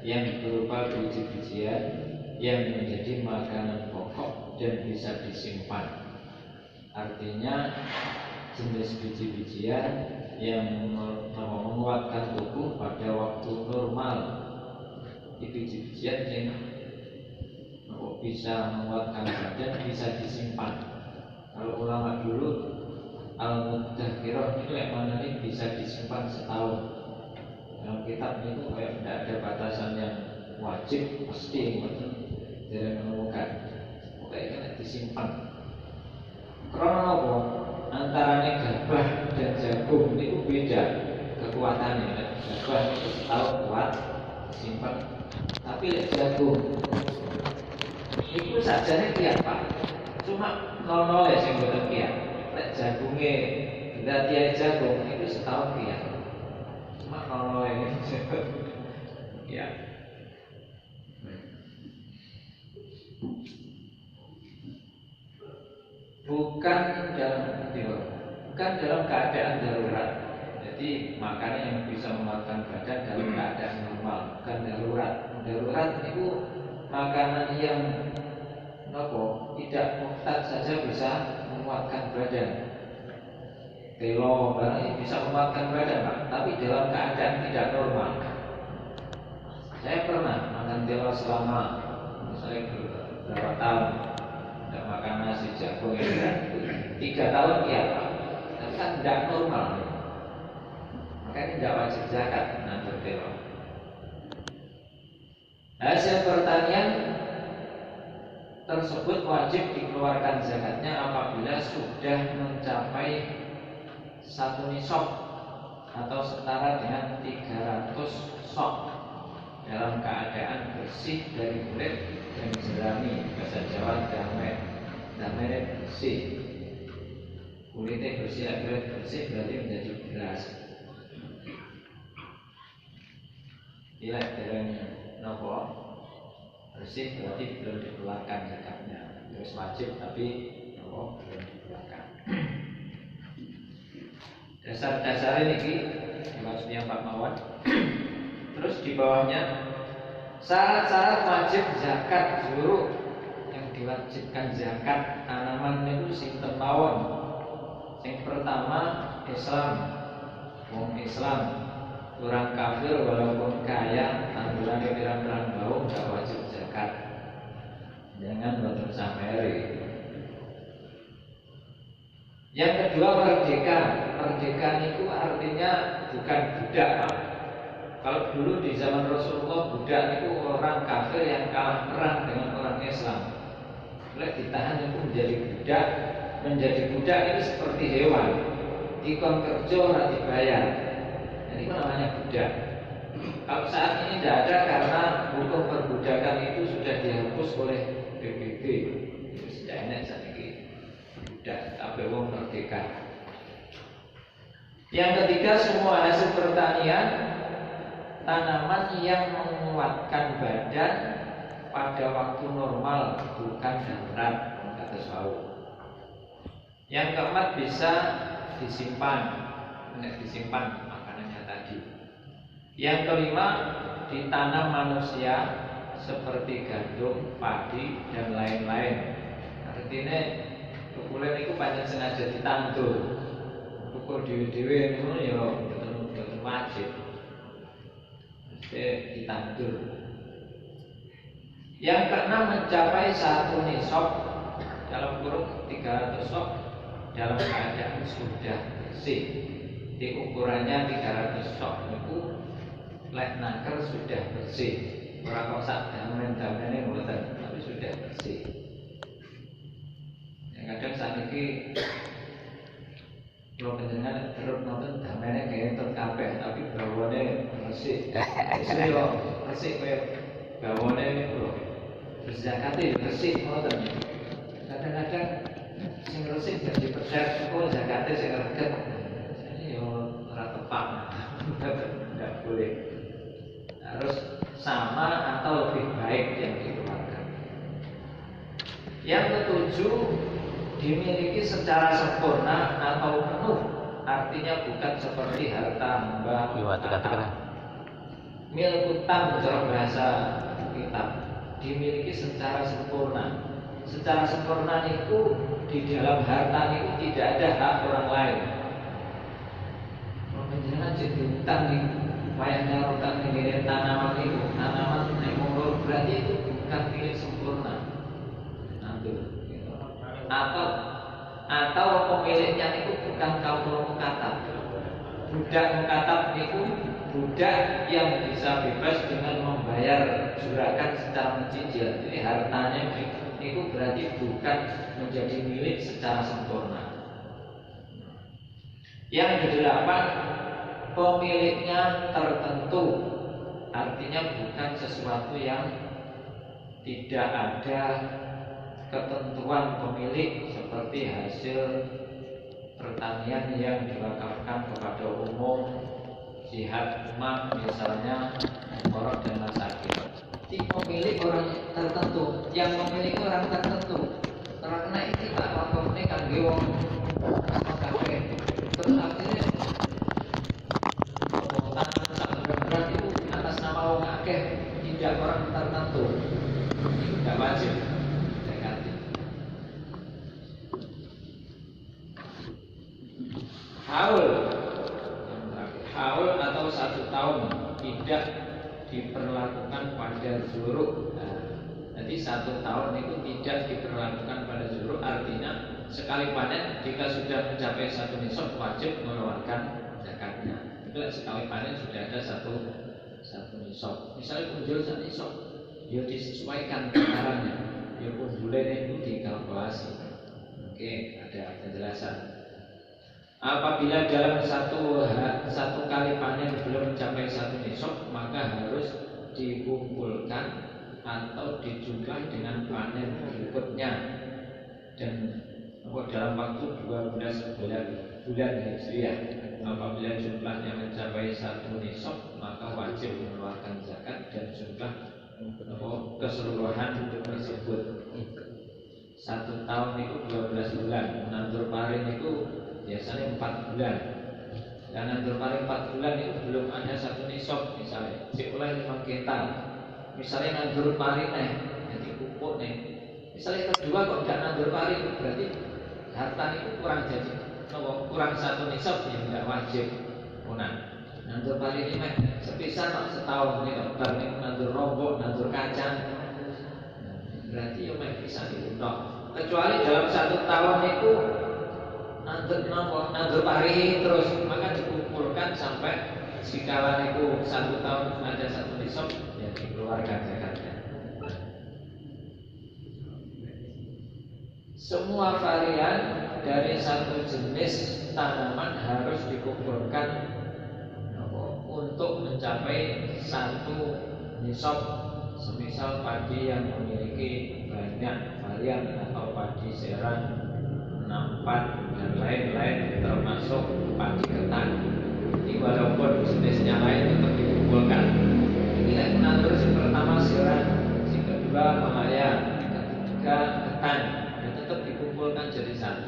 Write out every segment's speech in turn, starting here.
yang berupa biji-bijian yang menjadi makanan pokok dan bisa disimpan. Artinya jenis biji-bijian yang menguatkan tubuh pada waktu normal. Biji-bijian yang bisa menguatkan badan, bisa disimpan. Kalau ulama dulu Al-Mudzakkirah itu yang mana ini bisa disimpan setahun. Dalam kitab itu kayak tidak ada batasan yang wajib, pasti tidak menemukan. Pokoknya disimpan. Karena apa? Antara gabah dan jagung itu beda kekuatannya. Gabah itu setahun kuat, simpan. Tapi jagung itu sajane kiat Pak. Cuma nol ya sing boten kiat. Lek jagunge latihan jagung itu setahun kiat. Cuma nol ini ya. Bukan dalam keadaan darurat. Jadi makanan yang bisa menguatkan badan dalam keadaan normal, bukan darurat. Darurat itu makanan yang tidak mutlak saja bisa menguatkan badan. Telo barang bisa menguatkan badan Pak, tapi dalam keadaan tidak normal. Saya pernah makan telo selama misalnya beberapa tahun, tidak makan nasi jagung ya, 3 tahun ya Pak, tapi kan tidak normal. Makanya tidak wajib zakat nanti telo. Hasil pertanian tersebut wajib dikeluarkan zakatnya apabila sudah mencapai 1 nisab atau setara dengan 300 sok dalam keadaan bersih dari kulit dan jerami. Bahasa Jawa damai bersih, kulitnya bersih, kulit bersih berarti menjadi beras. Bila dereng nopo bersih berarti belum dikeluarkan zakatnya. Terus wajib tapi belum dikeluarkan. Dasar ini maksudnya Pak Mawan. Terus di bawahnya syarat-syarat wajib zakat seluruh yang diwajibkan zakat tanaman itu sinten mawon. Yang pertama Islam, wong Islam, orang kafir walaupun kaya tandurannya pirang-pirang bau tidak wajib zakat. Jangan boten sameri. Yang kedua merdeka. Merdeka itu artinya bukan budak Pak. Kalau dulu di zaman Rasulullah budak itu orang kafir yang kalah perang dengan orang Islam. Oleh ditahan itu menjadi budak. Menjadi budak itu seperti hewan. Dikon kerja ora dibayar. Jadi itu namanya budak. Kalau saat ini tidak ada karena hukum perbudakan itu sudah dihapus oleh PBB. Sudah enak saat ini budak, tapi wong merdeka. Yang ketiga semua hasil pertanian tanaman yang menguatkan badan pada waktu normal bukan darurat kata Sawu. Yang keempat bisa disimpan makanannya tadi. Yang kelima ditanam manusia seperti gandum, padi dan lain-lain. Artinya kukulen itu banyak sengaja ditandur. Kukul dewe-dewe itu ya betul wajib. Mesti ditandur. Yang keenam mencapai 1 nisab dalam kurun 300 sok dalam keadaan sudah bersih. Di ukurannya 300 sok itu lek naker sudah bersih. Ora kok sak damen-damene mboten, tapi sudah bersih. Yang kadang saat ini kalau penjenengan terus nonton damene kayak nonton kabeh, tapi bawane bersih. Bersih kayak bawane itu berzakate bersih nonton. Kadang-kadang sing bersih jadi pedas, kok zakate sing reget. Ini yo ora tepat. Tidak boleh. Harus sama atau lebih baik yang dikeluarkan. Yang ketujuh dimiliki secara sempurna atau penuh, artinya bukan seperti harta hamba. milku tam cara bahasa kitab dimiliki secara sempurna. Secara sempurna itu di dalam harta itu tidak ada hak orang lain. Kalau penjenengan jadi utang nih, wayahnya utang nih tanaman itu, tanaman yang mengurus berarti itu bukan milik sempurna. Nanti, gitu. Atau pemiliknya itu bukan kaum mukatab. Budak mukatab itu budak yang bisa bebas dengan membayar juragan secara mencicil. Jadi hartanya itu berarti bukan menjadi milik secara sempurna. Yang kedelapan, pemiliknya tertentu, artinya bukan sesuatu yang tidak ada ketentuan pemilik seperti hasil pertanian yang diwakafkan kepada umum, jihad umat misalnya, korok dan masakin. Di pemilik orang tertentu, yang memiliki orang tertentu. Karena ini tak wakaf ini kan gewong kafe. Terus akhirnya tangan tak berat itu atas nama orang akeh, tidak orang tertentu. Itu tidak wajib. Haul atau 1 tahun tidak diperlakukan pada zuruk. Jadi 1 tahun itu tidak diperlakukan pada zuruk, artinya sekali panen jika sudah mencapai 1 nisab wajib mengeluarkan zakatnya. Itu sekali panen sudah ada satu nisab. Misalnya punjul 1 nisab, ya disesuaikan takarannya. Ya punjulnya itu dikalkulasi. Oke, ada penjelasan. Apabila dalam satu kali panen belum mencapai 1 nisab, maka harus dikumpulkan atau dijumlah dengan panen berikutnya, dan dalam waktu 12 bulan Hijriah. Apabila jumlahnya mencapai 1 nisab, maka wajib mengeluarkan zakat dan jumlah keseluruhan tersebut. 1 tahun itu 12 bulan. Nandur paring itu biasanya 4 bulan. Dan nandur paring 4 bulan itu belum ada 1 nisab misalnya. Mulai 5 kintal. Misalnya nandur paring jadi pupuk Misalnya kedua kok tidak nandur paring, berarti harta itu kurang jadi. Kurang 1 nisab yang tidak wajib punan. Nandur paring ini sepisah setahun ini dokter nandur rombok, nandur kacang. Berarti ya bisa diundang. Kecuali dalam 1 tahun itu nandur pari terus, maka dikumpulkan sampai sekala itu 1 tahun ada 1 nisab, ya dikeluarkan zakatnya. Semua varian dari 1 jenis tanaman harus dikumpulkan untuk mencapai 1 nisab. Semisal padi yang memiliki banyak varian atau padi seran, nampan dan lain-lain, termasuk padi ketan. Ini walaupun jenisnya lain tetap dikumpulkan. Ini yang mengatur yang pertama seran, yang kedua malaya, yang ketiga ketan. Dan tetap dikumpulkan jadi 1.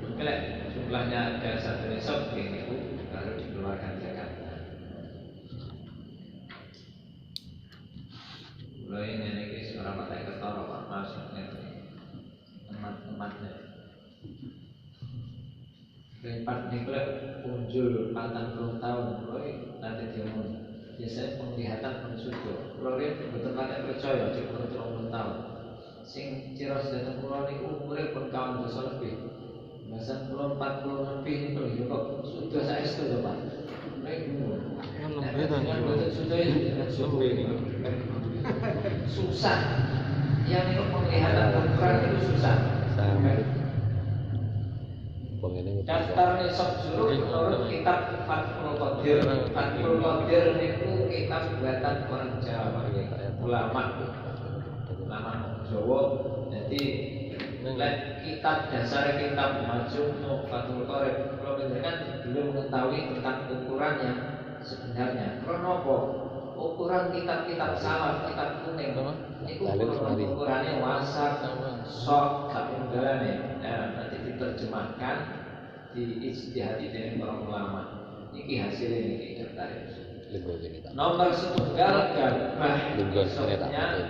Mungkin jumlahnya ada 1 nisab, itu baru dikeluarkan zakat. Mulai ini seorang pakai ketara Pak masuknya temat-tematnya. Empat niklek punjul 40 tahun, mulai nanti dia biasanya penglihatan mensudo. Mulai betul pakai percaya di umur 30 tahun. Sing ciros datang pulau ini umurnya pun kawan dosa lebih. Bahasa pulau 40 lebih itu ya kok sudah saya itu Pak. Mulai umur. Dengan betul sudah itu dengan subuh susah. Yang itu penglihatan ukuran itu susah. Daftar nisab zuruk menurut kitab Fathul Qadir. Fathul Qadir itu kitab buatan orang Jawa, ulama Jawa. Jadi kitab dasar kitab Majmu' Fathul Qadir. Kalau kan belum mengetahui tentang ukurannya sebenarnya. Kenapa? Ukuran kitab-kitab salaf, kitab kuning itu ukurannya wasak, sok, tapi unggalannya. Nanti diterjemahkan, diijtihadi dengan para ulama. Ini hasilnya ini daftar. Nomor setunggal gabah isopnya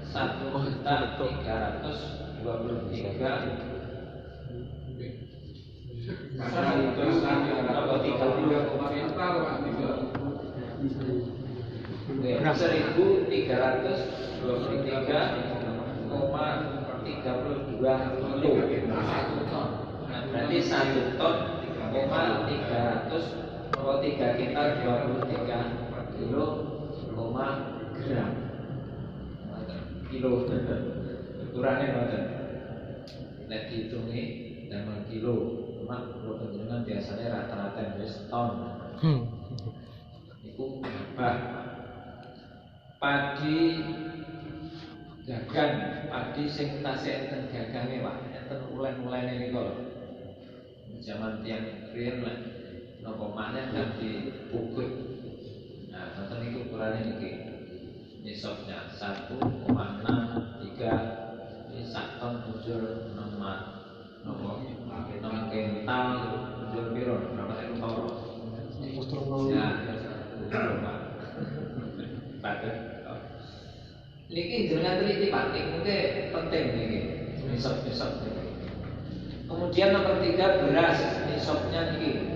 1.323,32 kilo. Berarti 1 ton, 3 kita 23 kilo, gram. Kilo ukurannya berapa? Nek dihitungi dengan kilo, cuma kalau penjenengan biasanya rata-rata wis ton. Iku gabah. Padi gagang, padi sing tasih enten gagange Pak, enten ulen-ulene niku lho. Zaman tiyang riyen lah napa maneh kan dipukul. Nah, ngoten niku ukurane niki. Nisabnya 1,63 ini 1 ton bujur 6 nopo 6 kental bujur piro berapa hektare ya Pak niki jenengan teliti Pak mungkin penting niki nisab niki. Kemudian nomor 3 beras nisabnya niki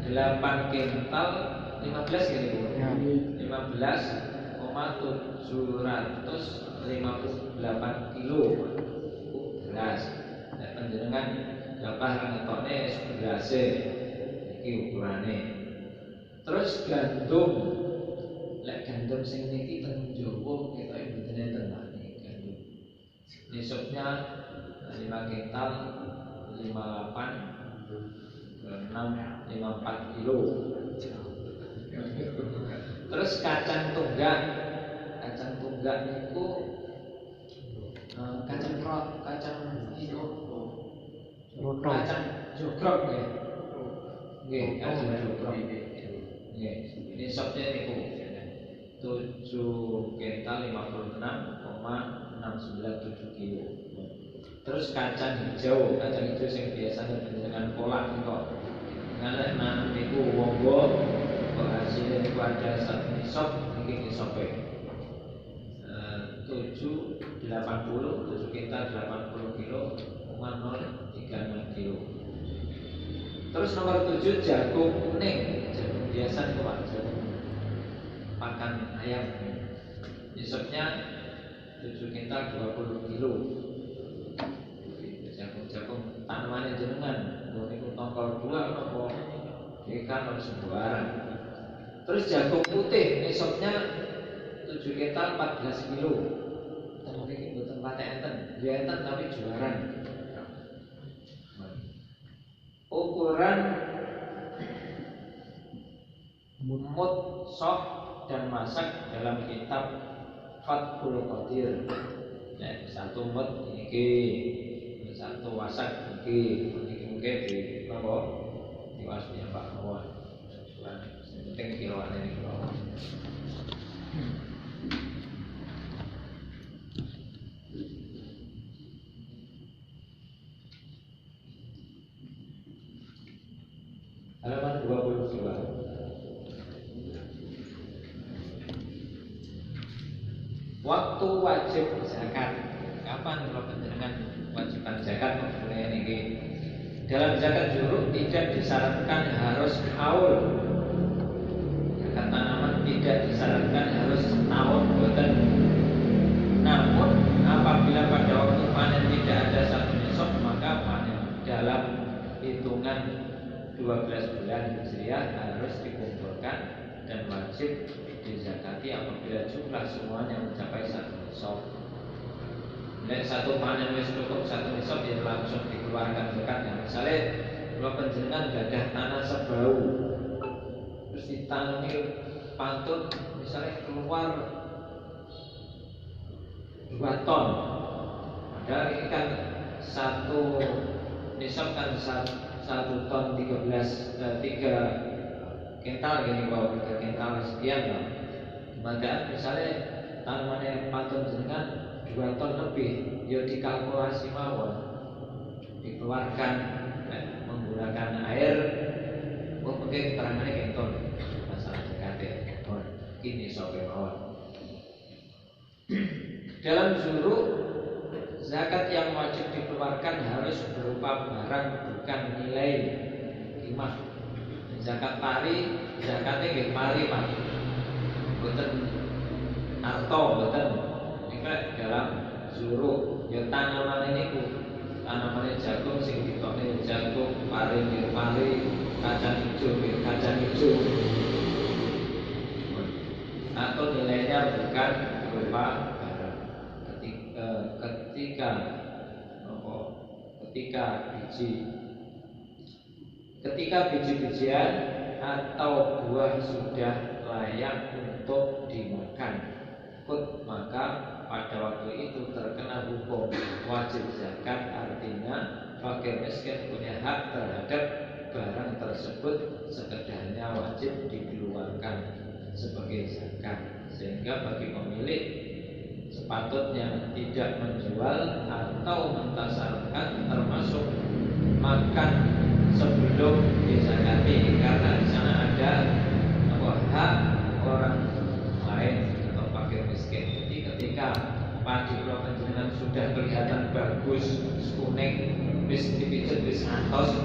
8 kental 15 gini Bu ya. 15,758 kilo beras. Nek panjenengan gabah ngetokne beras iki ukurane. Terus gandum. Lek gandum sing niki teng Jawa ketoke mboten enten gandum. Nisabnya 5 kental 58 54 kilo. Terus kacang tunggak niku kacang krot, kacang jogrok nggih. Nggih, kacang jogrok. Nggih, ini nisabnya niku 7 kental 56,697 kilo. Terus kacang hijau sing biasanya dengan kolak niku. Karena nanam niku wonggo kok hasilnya niku ada 1 nisab niki nisabe 7 kita 80 kilo 036 kilo. Terus nomor 7 jagung kuning, jagung biasa niku Pak, jagung pakan ayam. Nisabnya 7 kita 20 kilo. Jagung tanamannya jenengan, niku tongkol 2 napa ikan harus sembarang. Terus jagung putih nisabnya 7 kita 14 kilo. Tapi ini buatan patek enten, dia enten tapi juaran. Ukuran mut, sok dan masak dalam kitab Fathul Qadir. Nah, 1 mut iki, 1 wasak iki, mungkin di apa? Diwasnya Pak Mawar. Penting kiloane iki. Halaman 22. Waktu wajib zakat. Kapan kalau panjenengan wajiban zakat mempunyai niki? Dalam zakat juruk tidak disyaratkan harus haul. Zakat tanaman tidak disyaratkan harus setahun boten. Namun apabila pada waktu panen tidak ada 1 nisab maka panen dalam hitungan 12 bulan Hijriah harus dikumpulkan dan wajib dizakati apabila jumlah semuanya mencapai 1 nisab. Nek 1 panen wis cukup 1 nisab ya langsung dikeluarkan zakatnya. Misalnya kalau panjenengan gadah tanah sebau terus ditanami pantun misalnya keluar 2 ton. Padahal ini kan 1 nisab kan 1 ton 3 kental gini kalau 3 kental sekian lah. Maka misalnya tanamannya pantun jenengan 2 ton lebih, ya dikalkulasi mawon, dikeluarkan menggunakan air. Mungkin keterangannya kenton masalah zakat. kemawon. Dalam zuru, zakat yang wajib dikeluarkan harus berupa barang, bukan nilai timah. Zakat pari, zakatnya nggih pari Pak. Boten arto, boten. Ini dalam zuru, ya tanaman ini tanaman jagung sing ditokne jagung, pari nggih pari, kacang hijau nggih kacang hijau. Atau nilainya bukan berupa barang. Ketika biji-bijian atau buah sudah layak untuk dimakan, maka pada waktu itu terkena hukum wajib zakat. Artinya fakir miskin punya hak terhadap barang tersebut, sekedarnya wajib dikeluarkan sebagai zakat. Sehingga bagi pemilik sepatutnya tidak menjual atau mentasarufkan, termasuk makan sebelum dizakati, karena di sana ada hak orang lain atau fakir miskin. Jadi ketika padi panjenengan sudah kelihatan bagus, kuning, wis dipijet, wis atos,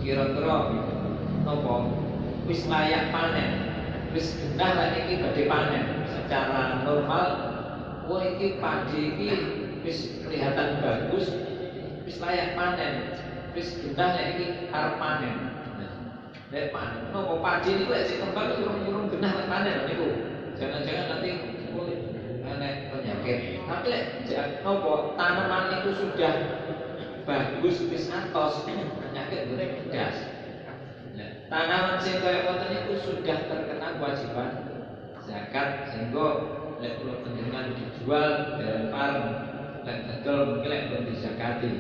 kira-kira nopo wis layak panen, wis genah lah iki badhe panen. Secara normal, wah iki padi iki wis kelihatan bagus, wis layak panen, wis genah lah iki arep panen. Nek panen, nopo padi niku lek sing kembang urung genah lek panen niku. Jangan-jangan nanti enek penyakit. Tapi lek nopo tanaman niku sudah bagus, wis atos, penyakit ngene blas. Tanaman sing kaya ngoten niku sudah terkena kewajiban zakat, sehingga lek kula panjenengan dijual dilempar, lek dodol mungkin lek ben dizakati.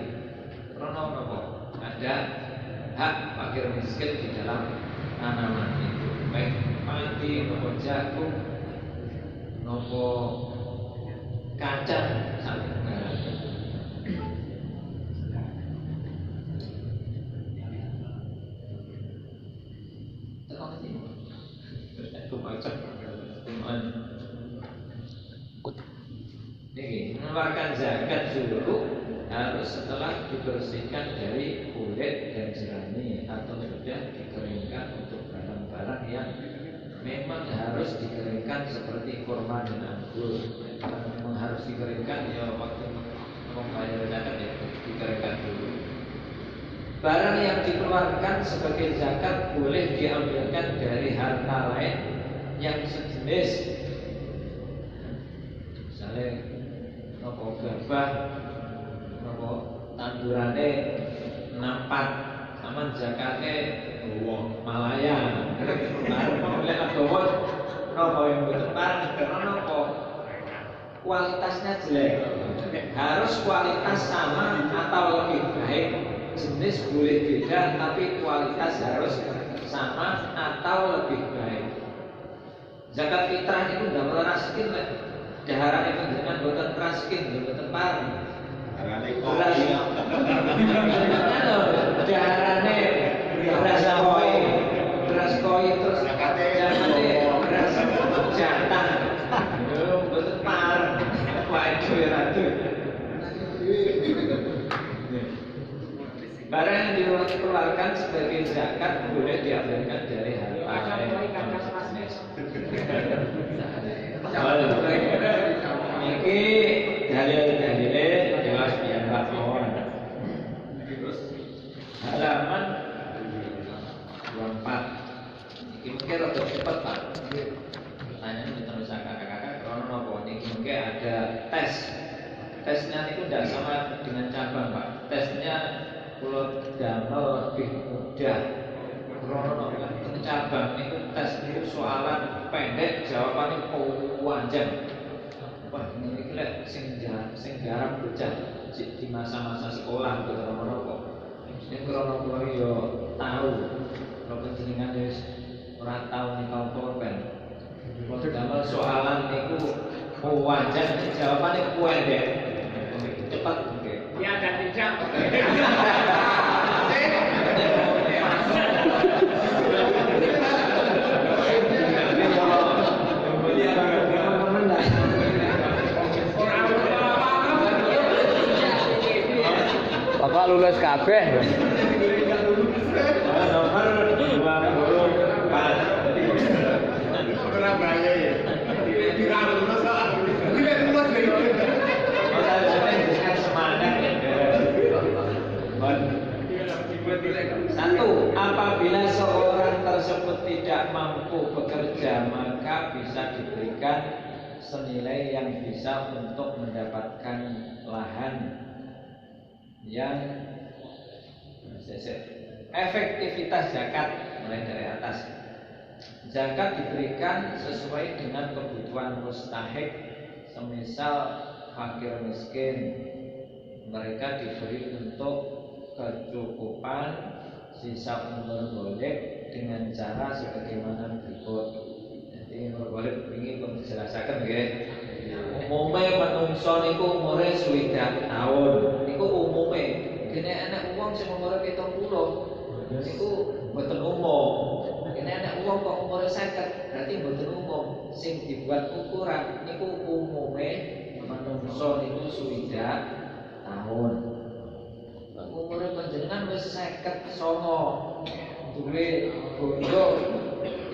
Karena napa? Ada hak fakir miskin di dalam tanaman itu, baik padi, nopo jagung, nopo kacang, sampai mengeluarkan zakat zuru harus setelah dibersihkan dari kulit dan jerami, atau sudah dikeringkan untuk barang-barang yang memang harus dikeringkan seperti kurma dan anggur. Memang harus dikeringkan, ya waktu membayar zakat ya dikeringkan dulu. Barang yang dikeluarkan sebagai zakat boleh diambilkan dari harta lain yang sejenis, misalnya nopo gabah, nopo tandurane nampak, sama zakate Malaya. Boleh agawa nopo yang bertepat, karena nopo kualitasnya jelek. Harus kualitas sama atau lebih baik. Jenis boleh beda, tapi kualitas harus sama atau lebih baik. Zakat fitrah itu nggak meraskin lah. Daharan itu dengan buatan raskin, buatan pari. Daharannya beras koi, terus zakarnya beras jantan. Buatan pari. Waduh ya ratu. Barang yang dikeluarkan sebagai zakat boleh diambilkan dari harta ini dalil-dalilnya jelas piyambak mawon. Halaman 24. Iki mungkin rada cepet Pak. Pertanyaan terus kakak-kakak karena nopo niki mungkin ada tes. Tesnya itu tidak sama dengan cabang Pak. Tesnya pulau damel lebih mudah. Krono cabang itu tes itu soalan pendek, jawabannya panjang. Wah, ini kira sing garap bocah di masa-masa sekolah krono kok. Ini krono yo tahu. Kalau panjenengan wis ora tau nek pulpen. Waktu damel soalan niku panjang, jawabannya pendek. Cepat nggih. Ya ada tidak. Kok lulus kabeh. Nomor 24. Surabaya ya. Tidak lulus soal. Tidak lulus lho. Semangat ya. Satu, apabila seorang tersebut tidak mampu bekerja, maka bisa diberikan senilai yang bisa untuk mendapatkan lahan yang efektivitas zakat mulai dari atas. Zakat diberikan sesuai dengan kebutuhan mustahik, semisal fakir miskin, mereka diberi untuk kecukupan sisa umur boleh dengan cara sebagaimana berikut. Jadi umur boleh ini pun dijelaskan ya. Umumnya menungso niku umure 20 tahun. Niku umumnya. Kene anak uang sing umure 70. Niku mboten umum. Kene anak uang kok umure 50, berarti mboten umum. Sing dibuat ukuran niku umumnya menungso niku 20 tahun. Umure panjenengan wis 59. Duwe bondo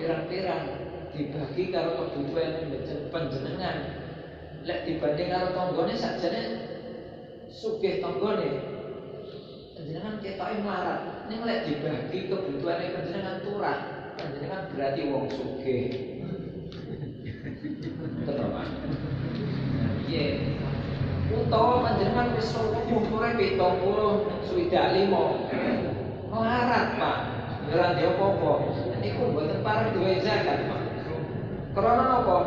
pirang-pirang dibagi karo kebutuhan panjenengan. Lek dibanding karo tanggane sakjane sugih tanggane. Panjenengan ketoke melarat. Ning lek dibagi kebutuhane panjenengan turah, panjenengan berarti wong sugih. Betul, Pak. Iya. Utawa panjenengan wis umure 70 swidak 5. Melarat, Pak. Ora ndek apa-apa. Niku mboten pareng duwe zakat, Pak. Karena apa?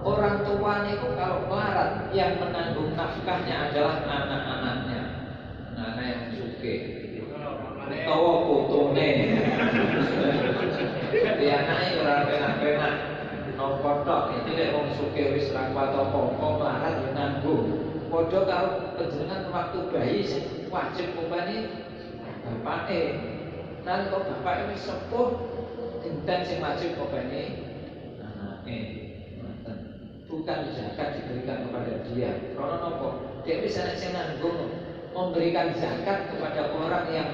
Orang tua niku kalau melarat yang menanggung nafkahnya adalah anak-anaknya. Anak-anak yang sugih. Utawa putune. Dadi anake ora penak-penak. Napa tok iki lek wong sugih wis ra kuat apa-apa melarat yo nanggung. Padha karo panjenengan waktu bayi sing wajib umpani bapake. Nalika bapake wis sepuh, genten sing wajib umpani anake. Bukan zakat diberikan kepada dia. Karena apa? Dia bisa sing nanggung memberikan zakat kepada orang yang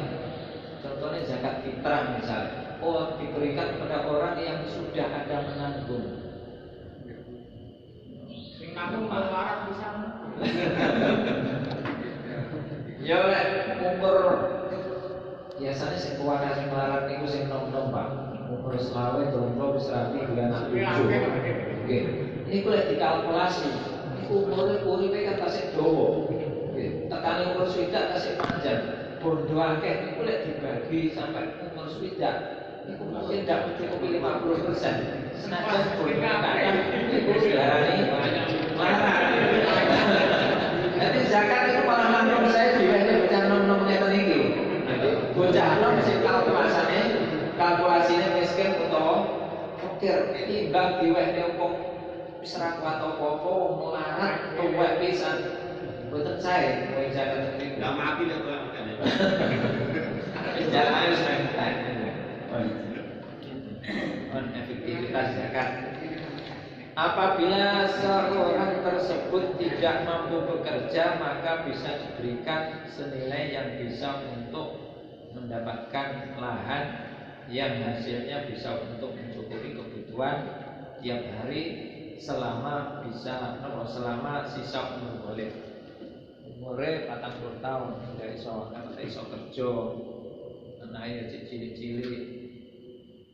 contohnya zakat fitrah misalnya. Oh, diberikan kepada orang yang sudah ada menanggung. Sing nanggung melarat bisa. Ya lek umur biasanya sing kuwana sing melarat niku sing nom-nom, Pak. Umur selawe jomblo wis rapi duwe anak 7. Oke. Niku lek dikalkulasi, niku umure uripe kan tasih dawa. Nggih, tekane umur swidak tasih panjang. Bondo akeh niku lek dibagi sampai umur swidak, niku mungkin ndak mencukupi 50%. Senajan bondo akeh niku diarani melarat. Jadi zakat itu malah langsung saya diwene bocah nom-nom ngeten iki. Bocah nom sing kalkulasine miskin utawa fakir timbang diwene wong wis ra kuat apa-apa wong melarat tuwek pisan. Mboten sae kowe zakat niku. Lah mati lek kowe makan. Jalan wis mentan. Efektivitas zakat. Apabila seorang tersebut tidak mampu bekerja, maka bisa diberikan senilai yang bisa untuk mendapatkan lahan yang hasilnya bisa untuk mencukupi kebutuhan tiap hari selama sisa umur boleh. Umure 40 tahun nggak iso kerja, anaknya cilik-cilik,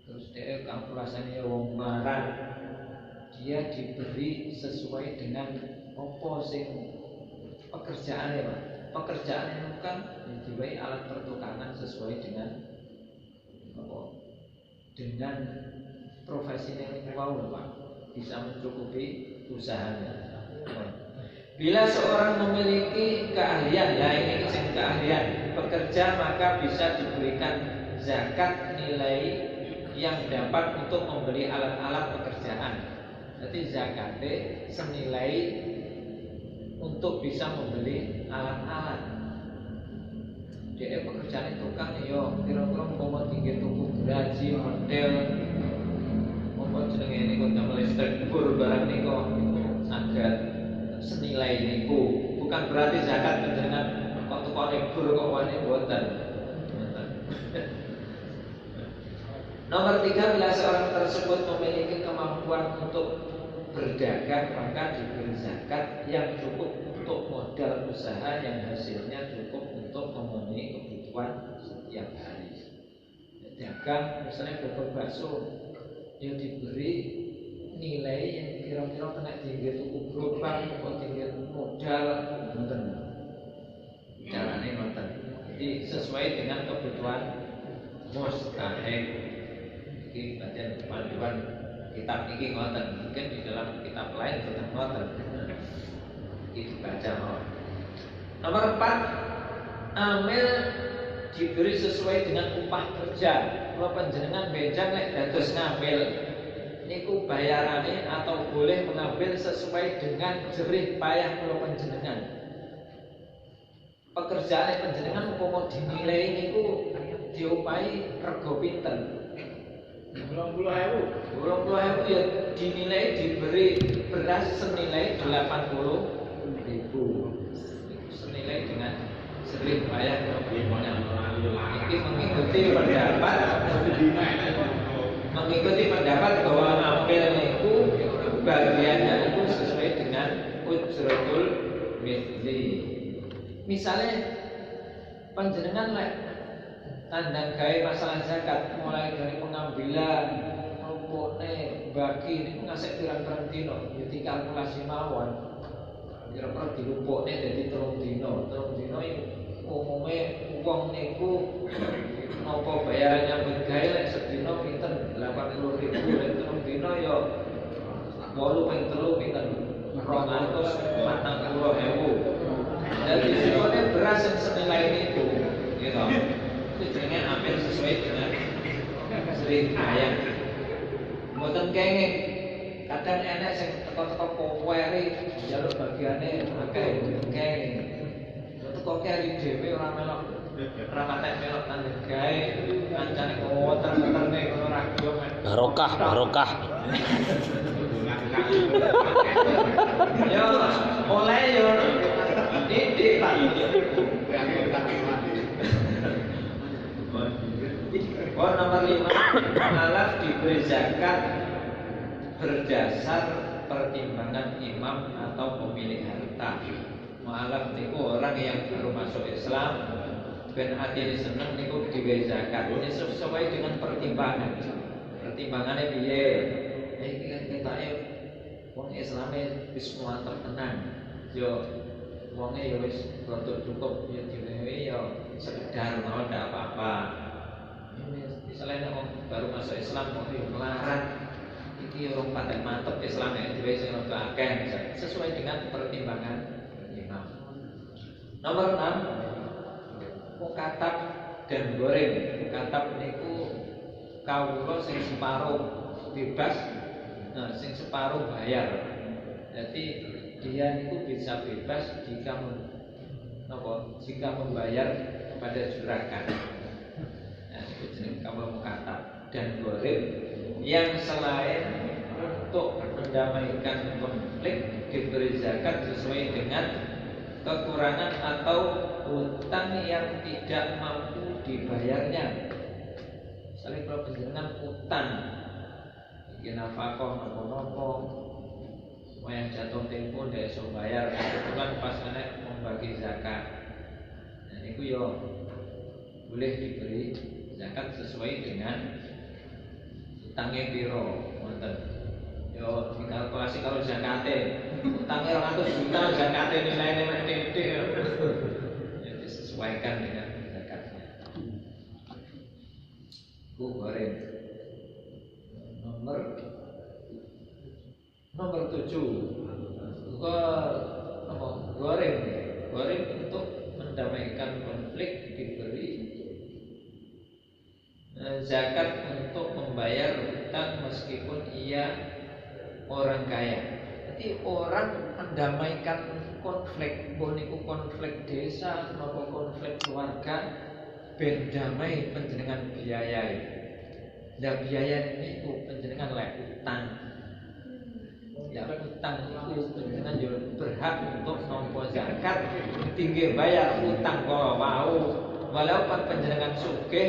terus dia kalkulasane wong melarat. Dia diberi sesuai dengan apa sing pekerjaannya, Pak. Pekerjaannya itu kan diwai alat pertukangan sesuai dengan apa? Dengan profesinya ini wow, Pak. Bisa mencukupi usahanya. Bila seorang memiliki keahlian, ya ini sing keahlian bekerja, maka bisa diberikan zakat nilai yang dapat untuk membeli alat-alat pekerjaan. Jadi zakatnya senilai untuk bisa membeli alat-alat. Dia pekerjaan tukang yo kira-kira mau tinggi tuku gaji model mau jenenge ini kok jam listrik bur barang niku agak senilai niku. Bukan berarti zakat panjenengan kok tukang wani bur kok wani boten. Nomor 3, bila seorang tersebut memiliki kemampuan untuk berdagang, maka diberi zakat yang cukup untuk modal usaha yang hasilnya cukup untuk memenuhi kebutuhan setiap hari. Dagang, misalnya dagang bakso, ya diberi nilai yang kira-kira kena tinggi tuku gerobak atau tinggi modal, ngoten. Carane ngoten. Jadi sesuai dengan kebutuhan mustahik. Iki bagian panduan kitab iki ngoten. Mungkin di dalam kitab lain sudah ngoten. Iki dibaca mawon. Nomor 4, amil diberi sesuai dengan upah kerja. Kalau panjenengan benjang nek dados ngambil niku bayarane atau boleh mengambil sesuai dengan jerih payah kula panjenengan. Pekerjaan panjenengan umpama dinilai niku diopahi rega pinten? 20.000 ya dinilai diberi beras senilai 80.000. Senilai dengan jerih payah kula panjenengan. Ini mengikuti pendapat bahwa ngambil niku bagiannya itu sesuai dengan ujratul mithli. Misalnya panjenengan lek tandang gawe masalah zakat mulai dari pengambilan rumputne bagi niku ngasih pirang-pirang dina ya dikalkulasi mawon. Kira-kira dilumpukne dadi 3 dina. 3 dina umume wong niku napa bayarannya nyambut gawe lek sedina pinten 80.000, lek 3 dina ya 8 ping 3 pinten 240.000. Jadi sikone beras yang senilai itu gitu. Itu jenenge ambil sesuai dengan sering ayat. Mboten kenging. Kadang enek sing teko-teko powere njaluk bagiane akeh kenging. Teko keri dhewe ora melok. Ora patek melok tanding gawe kancane kowoter-woterne ngono ra gelem. Barokah. Yo oleh yo didik Pak. Nomor 5, alaf diberi zakat berdasar pertimbangan imam atau pemilik harta. Mu'alaf niku orang yang baru masuk Islam ben atine seneng niku diberi zakat. Ini sesuai dengan pertimbangan. Pertimbangannya piye? Iki kan ketake wong Islame wis mantep tenan. Yo wonge yo wis rada cukup ya diwehi yo sekedar mau ndak apa-apa. Misalnya wong baru masuk Islam kok yo melarat. Iki orang paten mantep Islam ya dhewe sing rada akeh sesuai dengan pertimbangan imam. Nomor 6, mukatab dan goreng. Mukatab niku kawula sing separuh bebas, sing separuh bayar. Jadi dia niku bisa bebas jika membayar pada juragan. Nah, itu jenis kawula mukatab dan goreng yang selain untuk mendamaikan konflik diberi zakat sesuai dengan kekurangan atau hutang yang tidak mampu dibayarnya. Misalnya kalau panjenengan utang, bikin nafkah nopo-nopo, mau yang jatuh tempo ndak iso bayar, kebetulan pas anak membagi zakat. Dan itu yo boleh diberi zakat sesuai dengan utangnya piro, ngoten. Yo dikalkulasi kalau zakate, utangnya 200 juta, zakate nilainya mek titik. Ya disesuaikan dengan zakatnya. Bu goreng. Nomor 7. Goreng untuk mendamaikan konflik diberi zakat untuk membayar hutang meskipun ia orang kaya. Jadi orang mendamaikan konflik, niku konflik desa maupun konflik keluarga, ben damai panjenengan biayai. Lah biaya niku panjenengan lek utang. Ya utang itu dengan berhak untuk nampa zakat, tinggi bayar utang kala mau. Walaupun panjenengan sugih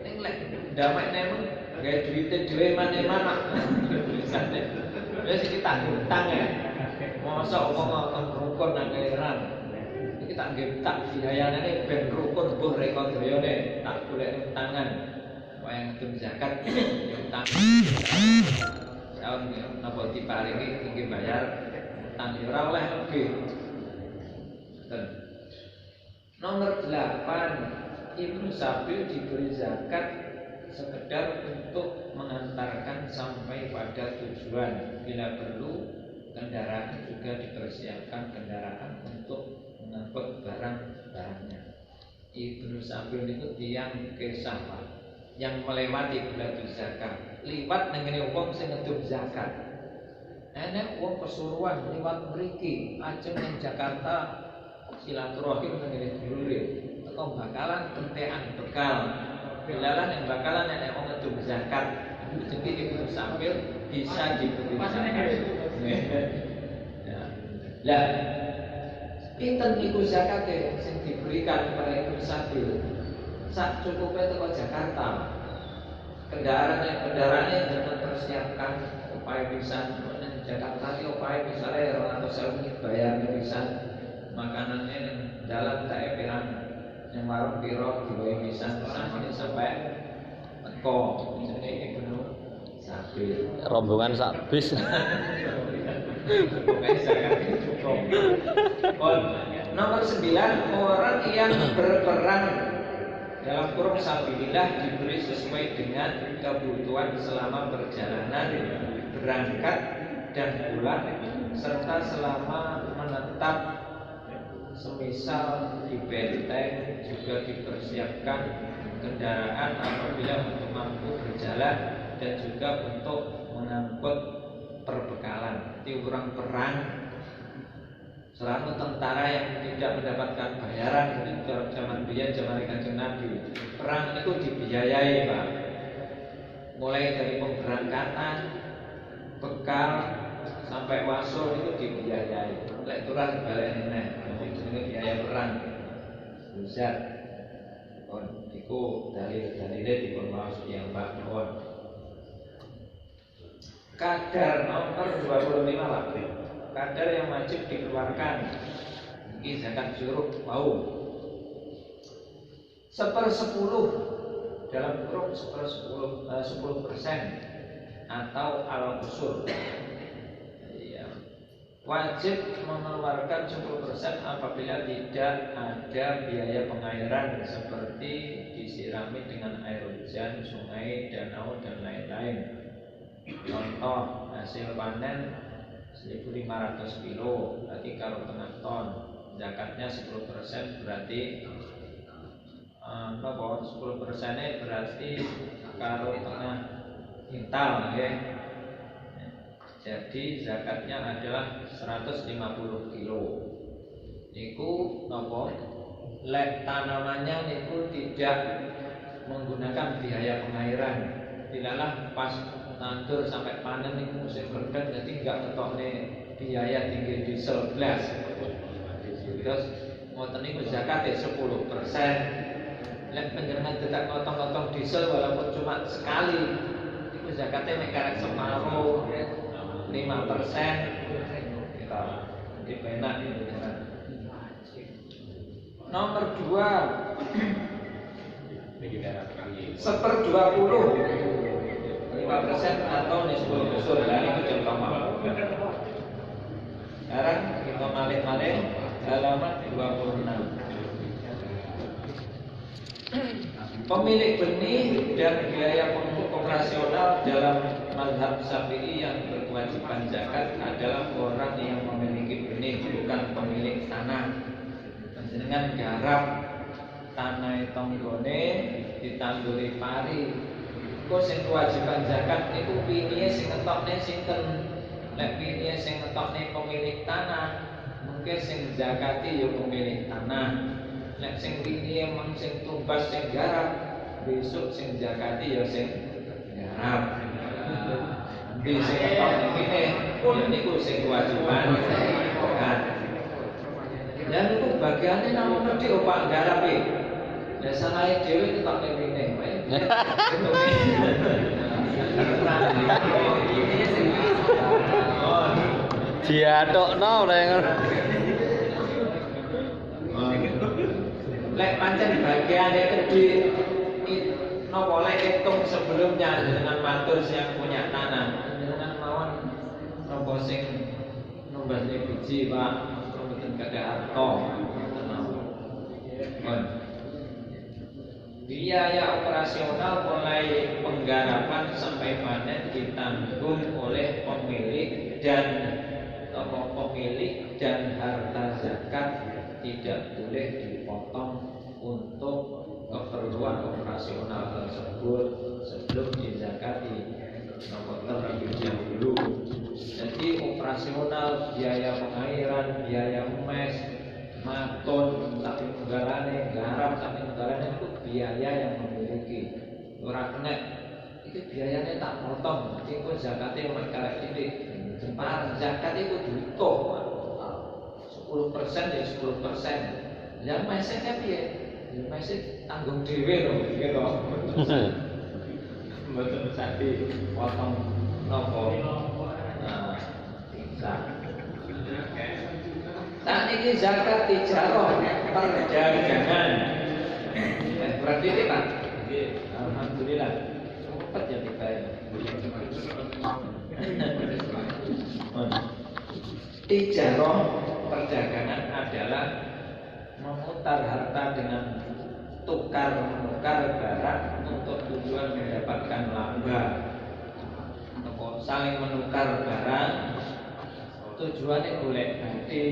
ning lek ndamek nemu gawe duwite dhewe maneh-maneh. Wis iki tak utang ya. Mosok wong ngoten rukun nang akhirat. Iki tak nggih tak biayane ben rukun mbuh reka dayane, tak golek utangan. Wayang ngedum zakat ya utang. Tahun napa diparingi tinggi bayar utang ora oleh lebih. Nomor 8, Ibnu Sabil diberi zakat sekedar untuk mengantarkan sampai pada tujuan. Bila perlu, kendaraan juga dipersiapkan kendaraan untuk mengangkut barang-barangnya. Ibnu Sabil itu tiang kisah Pak, yang melewati bulan zakat. Liwat nengene wong sing ngedum zakat. Enek wong kesuruhan liwat mriki, ajeng ning Jakarta silaturahim nengene dulure. Teko bakalan kentekan bekal. Belalah yang bakalan enek wong ngedum zakat. Jadi Ibnu Sabil bisa diberi zakat. Lah, pinten niku zakate sing diberikan kepada Ibnu Sabil? Sak cukupe teko Jakarta. Kendaraannya dapat persiapkan upaya bisa di Jakarta ini upaya misalnya 200.000 bayar bisa makanannya dalam tak pirang yang warung piro dibawa bisa sampai teko jadi Ibnu Sabil rombongan sak bis. Nomor 9, orang yang berperang dalam kurung sabilillah diberi sesuai dengan kebutuhan selama perjalanan berangkat dan pulang serta selama menetap, semisal di benteng juga dipersiapkan kendaraan apabila untuk mampu berjalan dan juga untuk mengangkut perbekalan. Jadi orang perang selalu tentara yang tidak mendapatkan bayaran. Jadi zaman biyen zaman Kanjeng Nabi perang itu dibiayai Pak, mulai dari pemberangkatan, bekal sampai wasul itu dibiayai. Lek turun balik neh, itu biaya perang. Ustaz, iku dalile dipun waos yang Pak nuwun. Kadar nomor 25 Pak. Kadar yang wajib dikeluarkan ini zakat syuruk mau 1/10 dalam kurung 10% atau al-usul. Wajib mengeluarkan 10% apabila tidak ada biaya pengairan seperti disirami dengan air hujan, sungai, danau dan lain-lain. Contoh hasil panen 1.500 kilo, berarti kalau tengah ton, zakatnya 10% berarti 10%-nya berarti kalau tengah kintal ya. Jadi zakatnya adalah 150 kilo. Niku napa? Lek tanamannya niku tidak menggunakan biaya pengairan. Dilalah pas nandur sampai panen ini musim berdan, jadi enggak ketokne biaya tinggi diesel blas. Terus ngoten niku zakate 10%. Lek panjenengan tidak potong-potong diesel walaupun cuma sekali, itu zakatnya mek karek separuh 5%. Kita di penak ini. Nomor 2 1/20 5% atau nisbul usul. Nah, itu contoh mau. Sekarang kita malih-malih halaman 26. Pemilik benih dan biaya pupuk operasional dalam mazhab Syafi'i yang berkewajiban zakat adalah orang yang memiliki benih, bukan pemilik tanah. Panjenengan garap tanah tonggone ditanduri pari. Kok sing kewajiban zakat niku piniye sing ngetokne sinten? Lek piniye sing ngetokne pemilik tanah, mungkin sing zakati ya pemilik tanah. Lek sing piniye mung sing tumbas sing garap, besok sing zakati ya sing garap. Di sing ketok iki ya niku sing kewajiban zakat. Dan itu bagiannya namun mesti opak garap iki. Ya sanae dhewe ketok ning rene wae. Diatukno oleh lek pancen bagian itu nopo lek hitung sebelumnya dengan matur yang punya tanah dengan mawon nopo sing nombas biji Pak mboten gadah harta biaya operasional mulai penggarapan sampai panen ditanggung oleh pemilik dan harta zakat tidak boleh dipotong untuk keperluan operasional tersebut sebelum dizakati terlebih dahulu. Jadi operasional, biaya pengairan, biaya mes, maton, tapi penggalane, garam, tapi penggalane itu biaya yang memiliki ora kena itu biayanya tak potong. Jadi pun zakatnya mek karek titik. Jempar zakat itu diutuh 10% ya 10%. Yang mesnya piye? Ya mesnya tanggung dhewe lho, nggih lho. Mboten sakti potong nopo. Nah, bisa. Saat ini zakat tijarah perdagangan. Berarti ini Pak. Alhamdulillah. Cepat ya dibayar. Tijarah perdagangan adalah memutar harta dengan tukar menukar barang untuk tujuan mendapatkan laba. Saling menukar barang tujuannya golek ganti.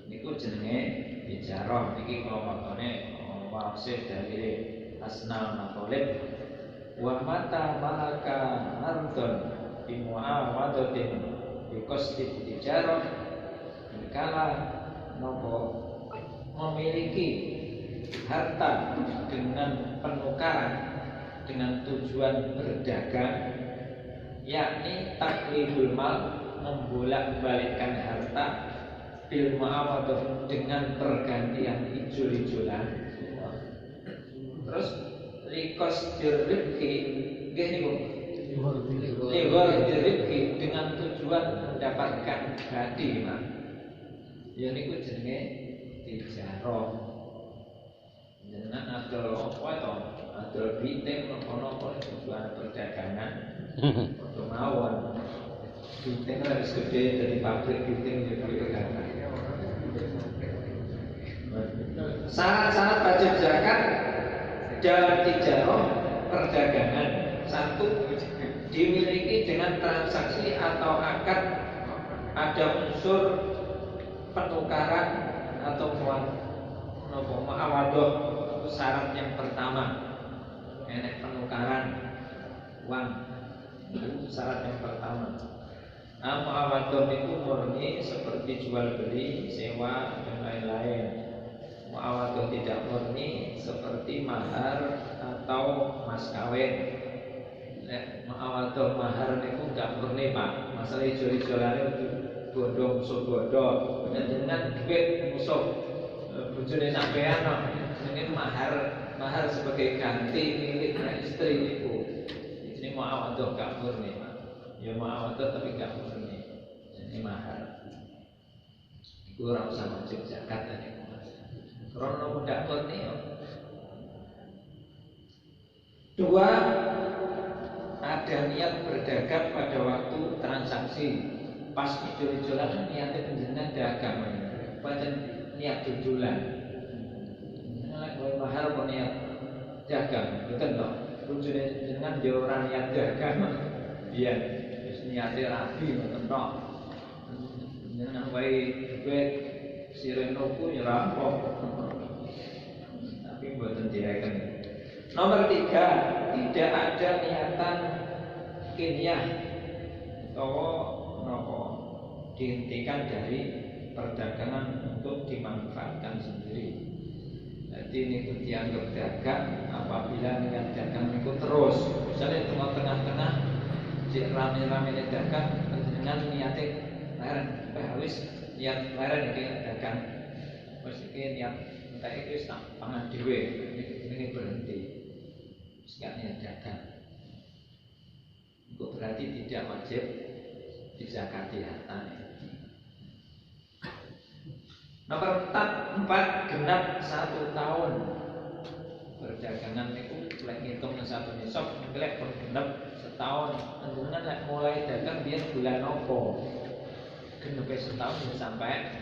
Niku jenenge tijarah. Niki kalau makane wasil dari asnal matolib wa mata malaka ardon bimuawadatin bikosti tijarah kala nopo memiliki harta dengan penukaran dengan tujuan berdagang, yakni taklibul mal membolak-balikkan harta bil muawadah dengan pergantian ijol-ijolan. Terus likos diribki nggih niku. Ligor diribki dengan tujuan mendapatkan hadi, Pak. Ya niku jenenge tijarah. Jenengan adol apa to? Adol biting napa-napa tujuan perdagangan. Padha mawon. Biting harus gede dari pabrik biting jadi perdagangan. Syarat-syarat wajib zakat dalam tijarah perdagangan. Satu, dimiliki dengan transaksi atau akad ada unsur penukaran atau muawadah. Itu syarat yang pertama. Enek penukaran uang. Itu syarat yang pertama. Muawadah itu murni seperti jual beli, sewa dan lain-lain. Muawadah tidak murni seperti mahar atau mas kawin. Muawadah mahar itu enggak murni, Pak. Masalah ijo-ijolane bodong musuh-bodong. Dengan duit musuh bojone sampean kok. Ini mahar sebagai ganti milik istri itu. Ini muawadah enggak murni, Pak. Ya muawadah tapi enggak murni. Ini mahar. Iku ora usah wajib zakat tadi. Karena enggak murni. Dua, ada niat berdagang pada waktu transaksi. Pas ijol-ijolan niatnya penjenengan dagang, pancen niat jujulan. Nek mahar apa niat dagang, betul toh? Bojone jenengan yo ora niat dagang. Iya, wis niate rabi ngoten tok. Jenengan wae duit sireno ku ya ora apa. Tapi mboten direken. Nomor 3, tidak ada niatan kinyah atau nopo dihentikan dari perdagangan untuk dimanfaatkan sendiri. Jadi ini dianggap dagang apabila niat dagang itu terus. Misalnya tengah-tengah di rame-rame dagang dengan niate leren wis niat leren iki dagang wis iki niat entek iki wis tak pangan dhewe ini berhenti wis gak niat dagang itu berarti tidak wajib dizakati hartanya. Nomor 4 genap 1 tahun perdagangan itu lek ngitung 1 nisab lek genap setahun panjenengan lek mulai dagang biyen bulan apa genep setahun sampai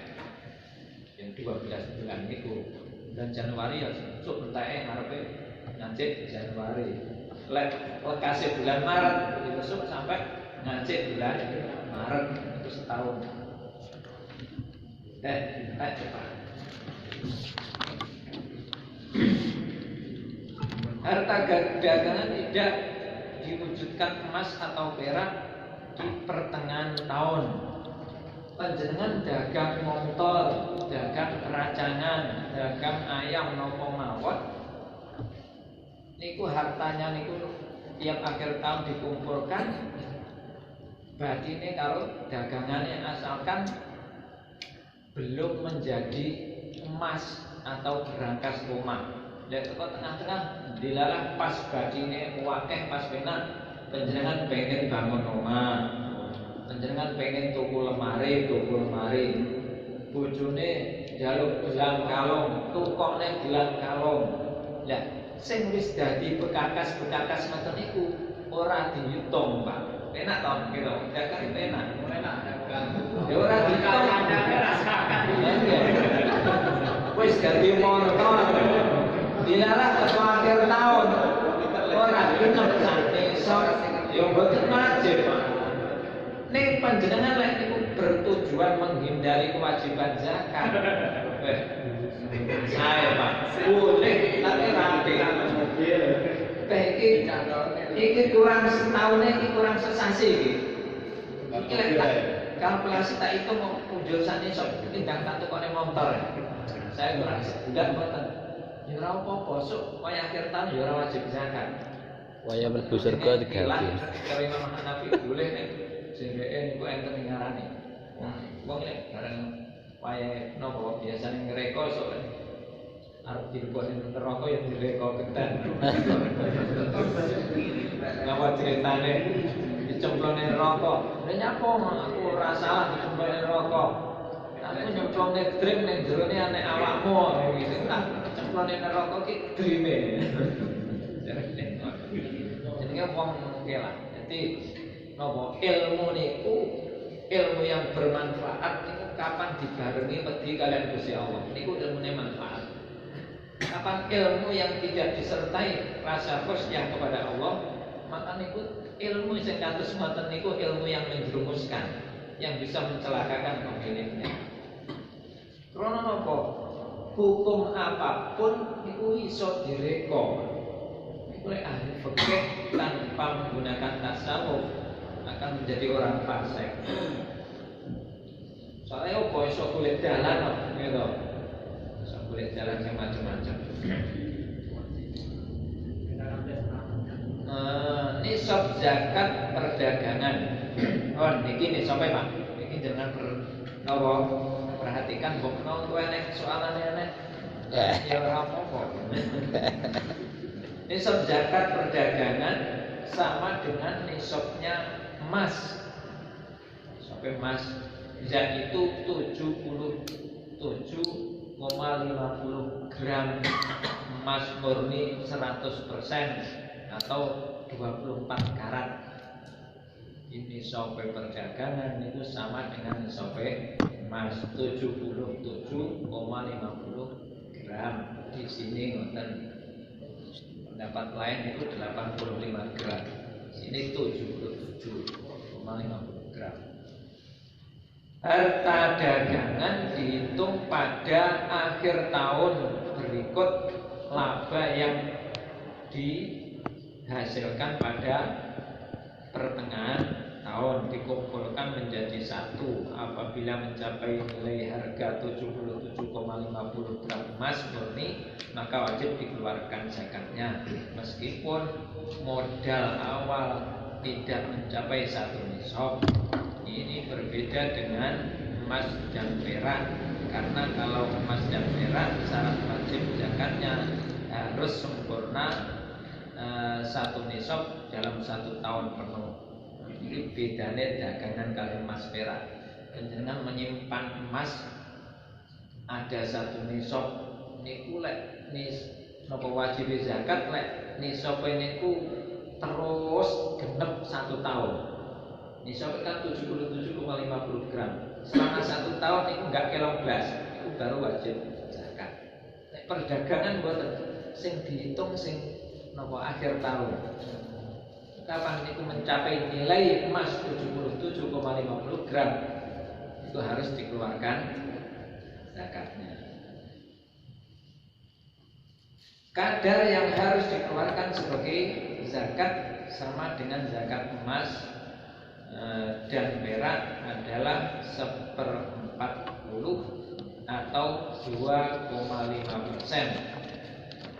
yang 12 bulan itu bulan Januari ya cuk enteke ngarepe ngancik Januari lek lekase bulan Maret besok sampai ngancik bulan Maret itu setahun. Cepat. Harta dagangan tidak diwujudkan emas atau perak di pertengahan tahun. Panjenengan dagang motor, dagang racangan, dagang ayam nopo mawon. Niku hartanya niku tiap akhir tahun dikumpulkan. Batine karo dagangannya asalkan belum menjadi emas atau berangkas rumah. Dan kok tengah-tengah dilalah pas batine wakeh pas penak panjenengan pengen bangun rumah, panjenengan pengen tuku lemari, bojone njaluk gelang kalung, tukokne gelang kalung. Lah sing wis dadi bekakas-bekakas ngoten niku ora dihitung, Pak. Penak to kira dagang penak. Ya ora dihitung andane rasakan. Wis dadi motor. Dilalah ke akhir tahun. Ora genep sampe esuk. Ya mboten wajib, Pak. Ning panjenengan lek niku bertujuan menghindari kewajiban zakat. Saya, Pak. Boleh tapi rapi. Iki kurang setahun iki kurang sesasi iki. Iki lek kalkulasi tak itu mau muncul sak esuk tindang tak tukone motor. Saya kurang sebulan mboten. Ya ora apa-apa, sok kaya akhir tahun ya ora wajib zakat. Waya mlebu surga diganti. Karo Imam Hanafi boleh nek JBN niku enten ngarani. Wong nek bareng waya napa biasane ngreka sok arep dilebokne neraka ya direka ketan. Napa ceritane dicemplone neraka. Lha nyapa aku ora salah dicemplone neraka. Aku nyemplone dream ning jerone anek awakmu gitu tak cemplone neraka ki drime. Jenenge wong nggih lah. Dadi napa ilmu niku ilmu yang bermanfaat niku kapan dibarengi wedi kalian Gusti Allah. Niku ilmune manfaat. Kapan ilmu yang tidak disertai rasa khusyuk kepada Allah, maka niku ilmu sing kados ngoten niku ilmu yang menjerumuskan, yang bisa mencelakakan pemiliknya. Karena napa? Hukum apapun niku iso direka. Niku lek ahli fikih tanpa menggunakan tasawuf akan menjadi orang fasik. Soalnya apa iso golek dalan kok, gitu. Iso golek dalan yang macam-macam. Nisab zakat perdagangan. Oh, niki nisab Pak. Niki jangan perhatikan kok menawa kowe nek soalane aneh. Ya ora apa-apa. Nisab zakat perdagangan sama dengan nisabnya emas. Sampai emas zat itu 77,50 gram emas murni 100% atau 24 karat. Ini sope perdagangan itu sama dengan sope emas 77,50 gram. Di sini ngoten. Pendapat lain itu 85 gram. Sini 77,50 gram. Harta dagangan dihitung pada akhir tahun berikut laba yang dihasilkan pada pertengahan tahun dikumpulkan menjadi satu. Apabila mencapai nilai harga 77,50 gram emas murni, maka wajib dikeluarkan zakatnya meskipun modal awal tidak mencapai 1 nisab. Ini berbeda dengan emas dan perak. Karena kalau emas dan perak syarat wajib zakatnya harus sempurna 1 nisab dalam 1 tahun penuh. Ini bedanya dagangan kali emas perak. Dengan menyimpan emas ada 1 nisab niku lek napa wajib zakat lek nisab niku terus genep 1 tahun. Nisab kan 77,50 gram. Selama 1 tahun niku enggak kelong blas, itu baru wajib zakat. Nek perdagangan mboten sing dihitung sing napa akhir tahun. Kapan niku mencapai nilai emas 77,50 gram itu harus dikeluarkan zakatnya. Kadar yang harus dikeluarkan sebagai zakat sama dengan zakat emas dan perak adalah 1/40 atau 2,5%.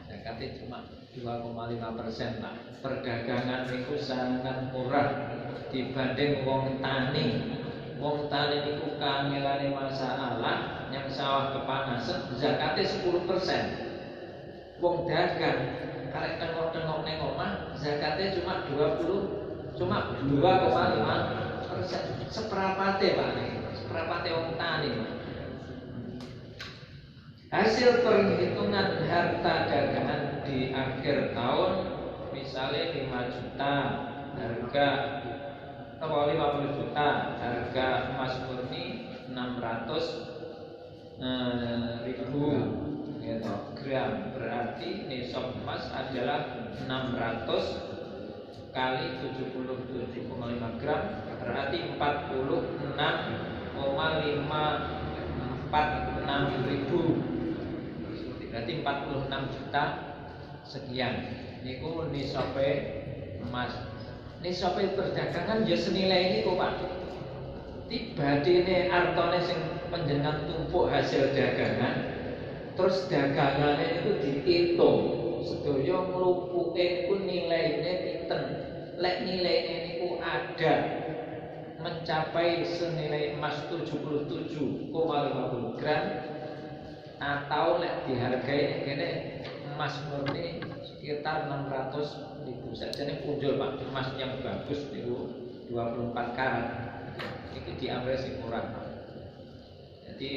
Zakatnya cuma 2,5%, Pak. Perdagangan itu sangat murah dibanding wong tani. Wong tani itu kangelane masalah yang sawah kepanasan zakatnya 10%. Wong dagang karek tengok-tengok neng omah zakatnya cuma 2,5%. Seperapate Pak, seperapate wong tani. Hasil perhitungan harta dagangan di akhir tahun misalnya 5 juta harga atau 50 juta harga emas murni 600.000 gitu, gram, berarti nisab emas adalah 600 kali 77,5 gram berarti 46,546.000. Berarti 46 juta sekian. Niku nisabe emas. Nisabe perdagangan ya senilai niku, Pak. Tibadine artone sing panjenengan tumpuk hasil dagangan, terus dagangannya itu dihitung. Sedaya nglupuke niku nilaine pinten. Lek nilaine niku ada mencapai senilai emas 77,50 gram atau lek dihargai kene emas murni sekitar 600.000 saja nih punjul Pak, emas yang bagus niku 24 karat itu diambil sing murah Pak. Jadi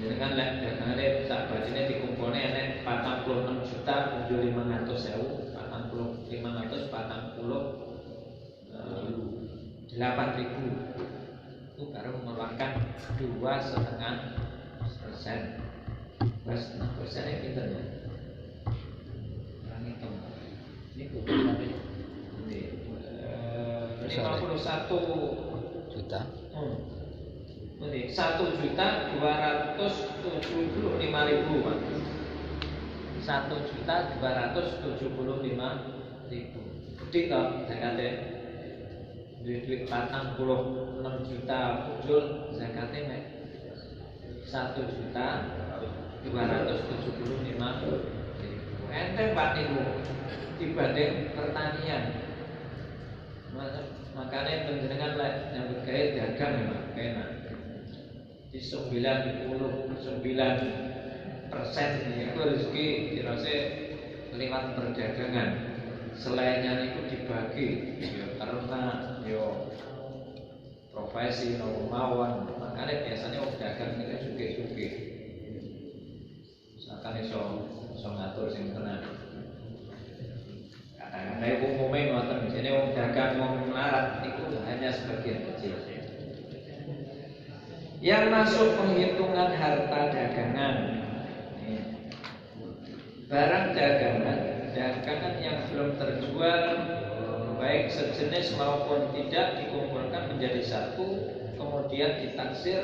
dengan lek dagangane sak bajine dikumpulne enek 46 juta punjul 500.000, 8.000 itu baru mengeluarkan 2,5%. Mas, persennya pinter ya. Orang hitung. Ini bukan 51 juta. Ini 1.275.000 Pak. 1.275.000. Gede toh zakatnya. Duit 46 juta punjul zakatnya mek 1.275.000. Enteng Pak niku dibanding pertanian. Makanya penjenengan lek nyambut gawe dagang memang enak. Di 99% itu rezeki dirasa lewat perdagangan. Selainnya itu dibagi ya, karena yo profesi no mawon. Makanya biasanya orang dagang ini juga misalkan iso ngatur sing tenan. Kadang-kadang umumnya ngoten misale wong dagang wong melarat itu hanya sebagian kecil. Yang masuk penghitungan harta dagangan. Barang dagangan yang belum terjual baik sejenis maupun tidak dikumpulkan menjadi satu, kemudian ditaksir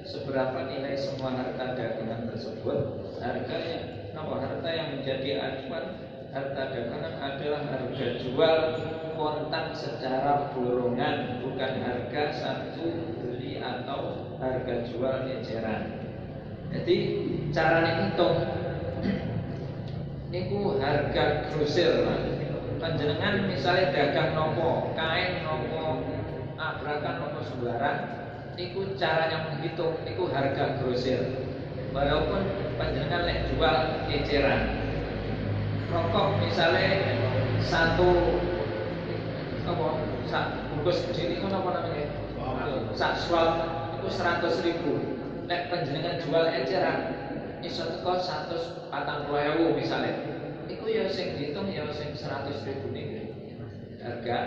seberapa nilai semua harta dagangan tersebut. Harganya, harta yang menjadi acuan harta dagangan adalah harga jual kontan secara borongan, bukan harga satu beli atau harga jual eceran. Jadi cara hitung niku harga grosir, panjenengan misalnya dagang nopo kain nopo abrakan nopo sembarang, niku caranya menghitung niku harga grosir. Walaupun panjenengan lek jual eceran. Rokok misalnya satu apa sak bungkus gede niku napa namanya? Sak swab niku 100.000. Nek panjenengan jual eceran iso teko 140.000 misalnya. Iku ya sing dihitung ya sing 100.000 niku. Harga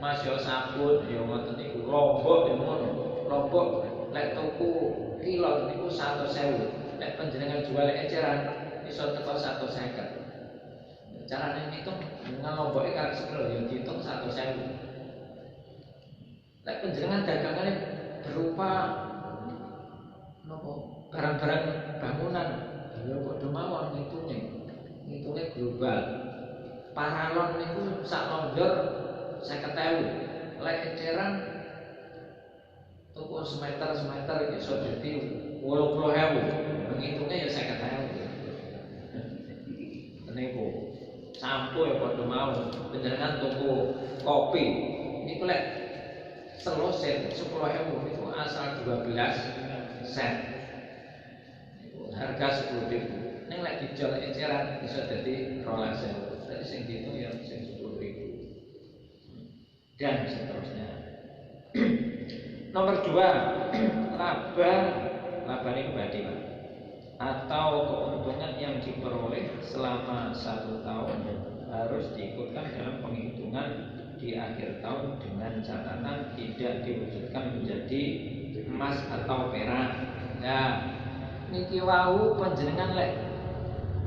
Mas yo sabun yo ngoten niku, lombok yo ngono. Lombok lek tuku kilo niku 100.000. Nek panjenengan jual eceran iso teko 150. Carane ngitung dengan lomboke karek sepiro yo dihitung 100.000. Lek panjenengan dagangane berupa nopo barang-barang bangunan ya padha mawon ngitunge global. Paralon niku sak londor 50.000. Lek eceran tuku semeter iso dadi 80.000. Ngitungnya ya 50.000. Niku sampo ya padha mau. Panjenengan tuku kopi niku lek selosen 10.000 niku asal 12 sen. Niku harga 10.000. Ning lek dijual eceran bisa dadi 12.000. Dadi sing diitung ya sing 10.000. Dan seterusnya. Nomor 2, laba ini berarti Pak, atau keuntungan yang diperoleh selama 1 tahun harus diikutkan dalam penghitungan di akhir tahun dengan catatan tidak diwujudkan menjadi emas atau perak. Nah, niki wau panjenengan lek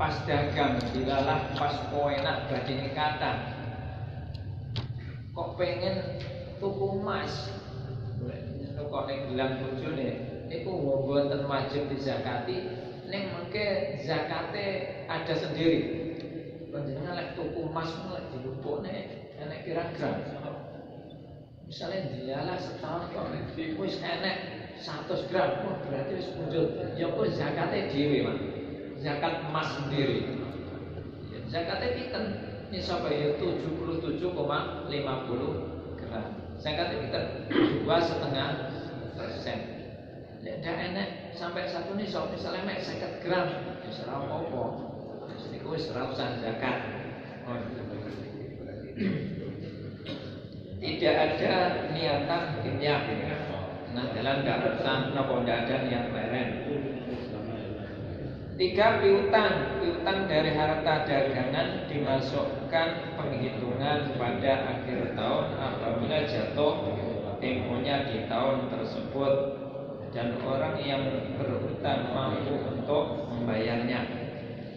pas dagang dilalah pas koenak badhe kata kok pengen tuku emas kok ning gelang bojone niku mboten wajib dizakati, ning mengke zakate ada sendiri. Panjenengan lek tuku emas lek dilumpukne enek kira-kira. Misalnya dilalah setahun kok wis enek 100 gram, wah berarti wis muncul. Ya kok zakate dhewe, Mas. Zakat emas sendiri. Ya, zakatnya pinten? Nisab ya 77,50 gram. Zakatnya pinten? 2,5%. Nek ndak enek sampai 1 nisab misalnya mek 50 gram, wis ora apa-apa. Wis niku wis ora usah zakat. Tidak ada niatan kimia. Nah, dalam ndak ada niat leren. 3, piutang dari harta dagangan dimasukkan penghitungan pada akhir tahun apabila jatuh temponya di tahun tersebut dan orang yang berhutang mampu untuk membayarnya.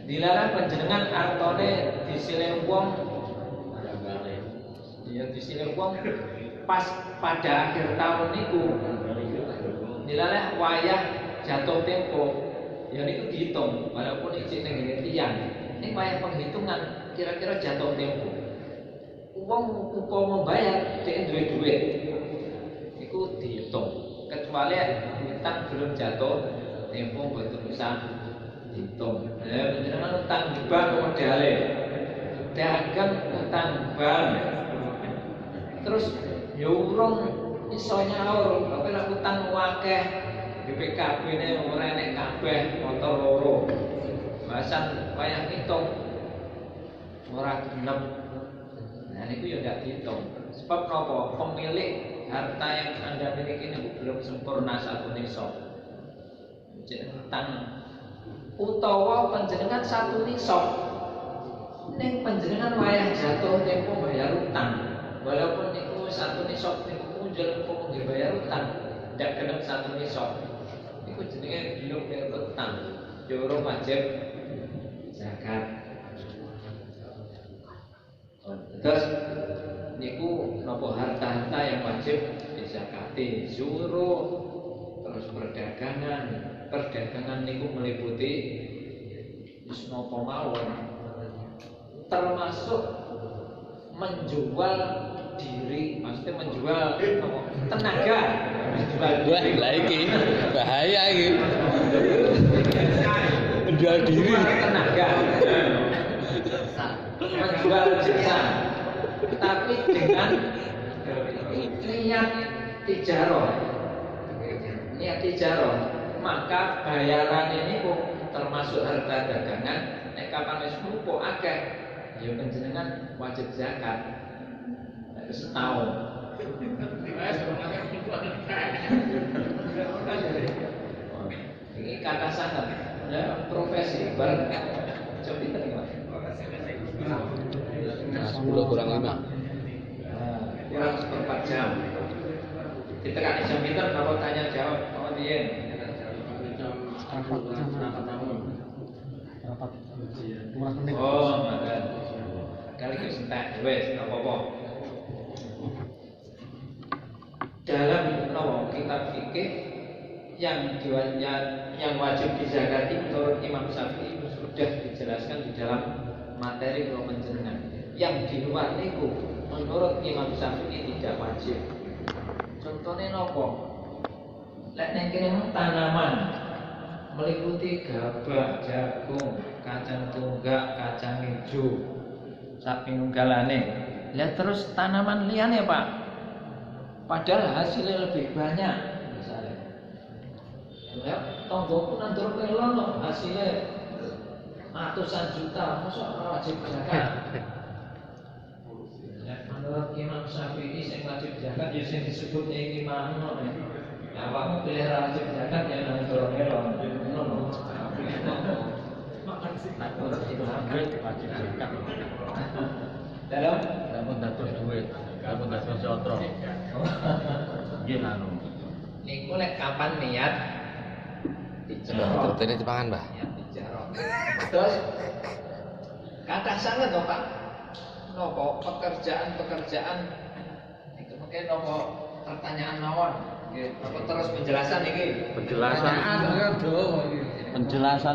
Dilarang panjenengan artone disilih wong, ya disilih wong pas pada akhir tahun niku. Dilarang wayah jatuh tempo. Ya niku dihitung, walaupun ijik ning ngene tiyang. Ning wayah penghitungan kira-kira jatuh tempo. Wong upama bayar dhek duwe duit. Iku dihitung. Kecuali utang belum jatuh tempo mboten usah dihitung. Ya panjenengan utang bank modale. Dagang utang bank. Terus ya urung iso nyaur, tapi nek utang akeh BPKB ini ora enek kabeh motor loro. Bahasan wayah ngitung ora genep. Nah niku ya ndak dihitung. Sebab napa? Pemilik harta yang Anda miliki ini belum sempurna satu nisab. Utang utawa panjenengan satu nisab. Ning panjenengan wayah jatuh tempo bayar utang. Walaupun niku satu nisab niku muncul kok bayar utang, ndak genep satu nisab. Iku jenenge belum utang, joro wajib zakat. Terus niku napa harta-harta yang wajib dizakati, zuruh, terus perdagangan niku meliputi wis napa mawon, termasuk menjual diri, maksudnya menjual tenaga, menjual diri. Wah, lah iki bahaya iki. Menjual diri. Tenaga. menjual jasa, tapi dengan niat tijaroh, maka bayaran ini kok termasuk harta dagangan. Nek kapan wis numpuk akeh, ya panjenengan wajib zakat. Nek setahun. Ini kata sangat, ya profesi bareng. Coba diterima. 10 kurang 5. Kurang seperempat jam. Kita kan jam itu kalau tanya jawab, oh dia. Oh, ada. Kali ke sentak, wes, apa-apa. Dalam kitab fikih yang wajib dizakati menurut Imam Syafi'i sudah dijelaskan di dalam materi penjenengan. Yang di luar itu menurut Imam Syafi'i tidak wajib. Contohnya nopo? Lek ning kene tanaman meliputi gabah, jagung, kacang tunggak, kacang hijau, sak pinunggalane. Lihat terus tanaman liyane, Pak. Padahal hasilnya lebih banyak misalnya. Ya, tonggoku nandur melon hasilnya ratusan juta, masa ora wajib zakat? Ya, menurut Imam Syafi'i sing wajib zakat ya sing disebut iki mau ya. Ya, awakmu pilih wajib zakat ya nandur melon. Ngono. Menurut Imam wajib zakat. Dalam Lamun dados duit, lamun dados sotro. Nggih anu. niku nek kapan niat dijarah. Terus dipangan, Mbah. Niat dijarah. Terus kata sangat toh Pak. Nopo pekerjaan itu mungkin nopo pertanyaan mawon. Nggih, nopo terus penjelasan iki. Penjelasan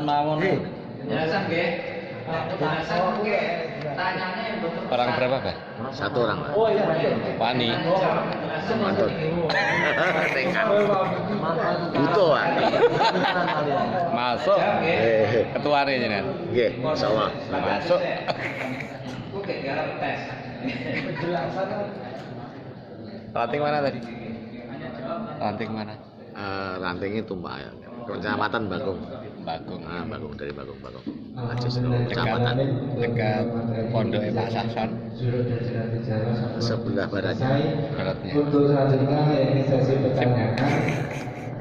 mawon. Penjelasan nggih. Penjelasan nggih. Tanyane betul. Orang berapa, Mbah? 1 orang. Oh iya. Wani. Mantun. Butuh ah. Masuk. Ketuane jenengan. Nggih, insyaallah. Masuk. Oke, garap tes. Ranting mana tadi? Ranting mana? Ranting itu Mbak ya. Kecamatan Bagong. Bagong. Bagong dari Bagong. Ajis kecamatan Dekat Pondok Pak Sason. sebelah baratnya. Baratnya. Untuk selanjutnya ini sesi pertanyaan.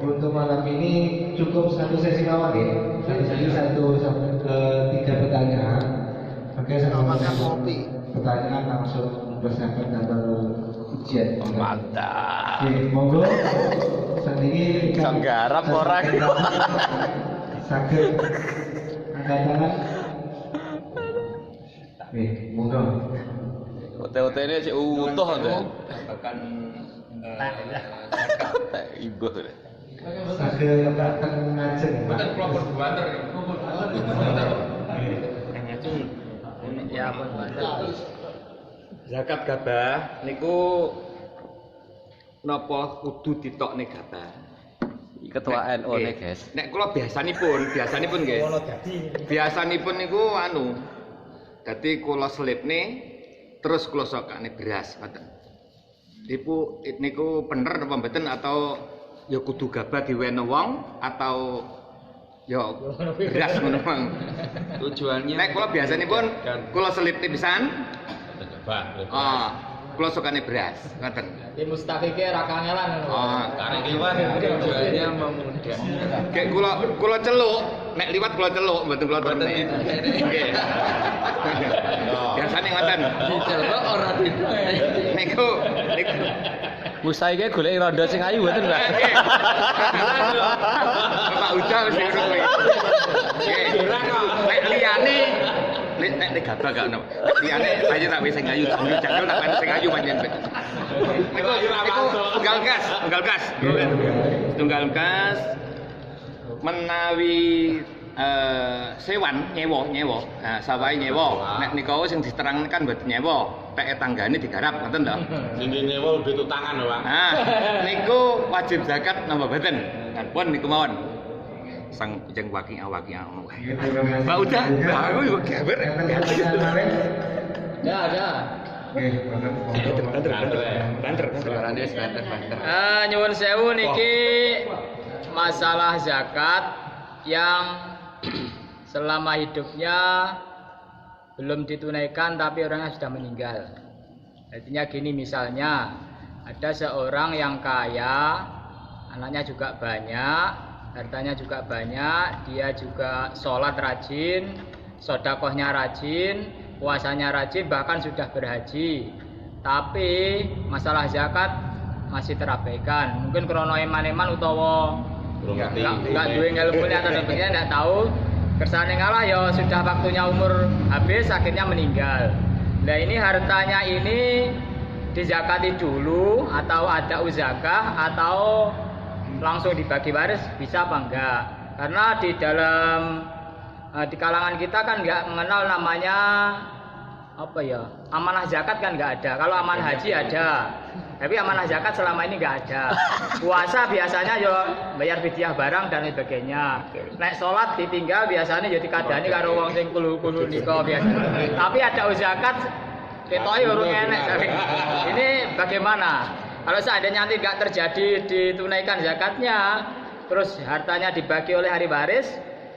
Untuk malam ini cukup satu sesi mawon ya. Satu sampai ke 3 pertanyaan. Oke, pertanyaan langsung bersahabat dan baru ujian. Mantap. Oke, monggo. Saat ini Sang garap orang. sakit angkat tangan. Oke, monggo. OT-OT ini sih utuh tuh. Bahkan ibu. Sakit datang ngajeng. Bukan kelompok buanter. Ya apa zakat gabah niku napa kudu ditokne gabah? Ketua NU nih guys. Nek kula biasanipun nggih. Biasanipun niku anu. Dadi kula selipne terus kula sokane beras ngoten. Niku bener apa mboten atau ya kudu gabah diwene wong atau ya beras ngono Bang. Tujuannya Nek kula biasanipun kula selipne pisan. Kula sokane beras ngoten. Di mustafike ra kangelan. Karena liwat tujuannya memudahkan. Kayak kula celuk, nek liwat kula celuk, mboten kula terne. Nggih. Biasane ngoten. dicelok ora Niku Musa iki golek rondo sing ayu mboten, Mbak? Bapak Uda wis ngono kuwi. Nggih. Nek liyane nek gabah gak ono. Liyane aja tak wis sing ayu, jangan tak kan sing ayu pancen. Niku tunggal gas. Tunggal gas menawi sewan nyewa. Nah, sawahe nyewa. Nek nika sing diterangkan mboten nyewa, peke tanggane digarap ngoten to. Sing nyewa lebih tutangan lho, Pak. Nah, niku wajib zakat napa mboten? Kan pun niku mawon. Sang jeng waking. Mbak udah, aku yo gawer. Yang pertanyaan kemarin Ada. Nyuwun sewu niki masalah zakat yang selama hidupnya belum ditunaikan tapi orangnya sudah meninggal. Artinya gini, misalnya ada seorang yang kaya, anaknya juga banyak, hartanya juga banyak, dia juga sholat rajin, sodakohnya rajin, puasanya rajin, bahkan sudah berhaji. Tapi masalah zakat masih terabaikan. Mungkin krono eman-eman utawa enggak duwe ilmune atau sebagainya, enggak tahu. Kersane ngalah ya sudah waktunya umur habis, akhirnya meninggal. Nah ini hartanya ini dizakati dulu atau ada uzakah atau langsung dibagi waris, bisa apa enggak? Karena di kalangan kita kan enggak mengenal namanya apa ya, amanah zakat kan enggak ada. Kalau amanah haji ada, tapi amanah zakat selama ini enggak ada. Puasa biasanya yo bayar fidyah barang dan sebagainya. Nek sholat ditinggal biasanya yo dikadani karo wong sing kulu-kulu nika biasa. Tapi ada zakat ketoke urung enek. Ini bagaimana? Kalau seandainya nanti enggak terjadi ditunaikan zakatnya, terus hartanya dibagi oleh ahli waris,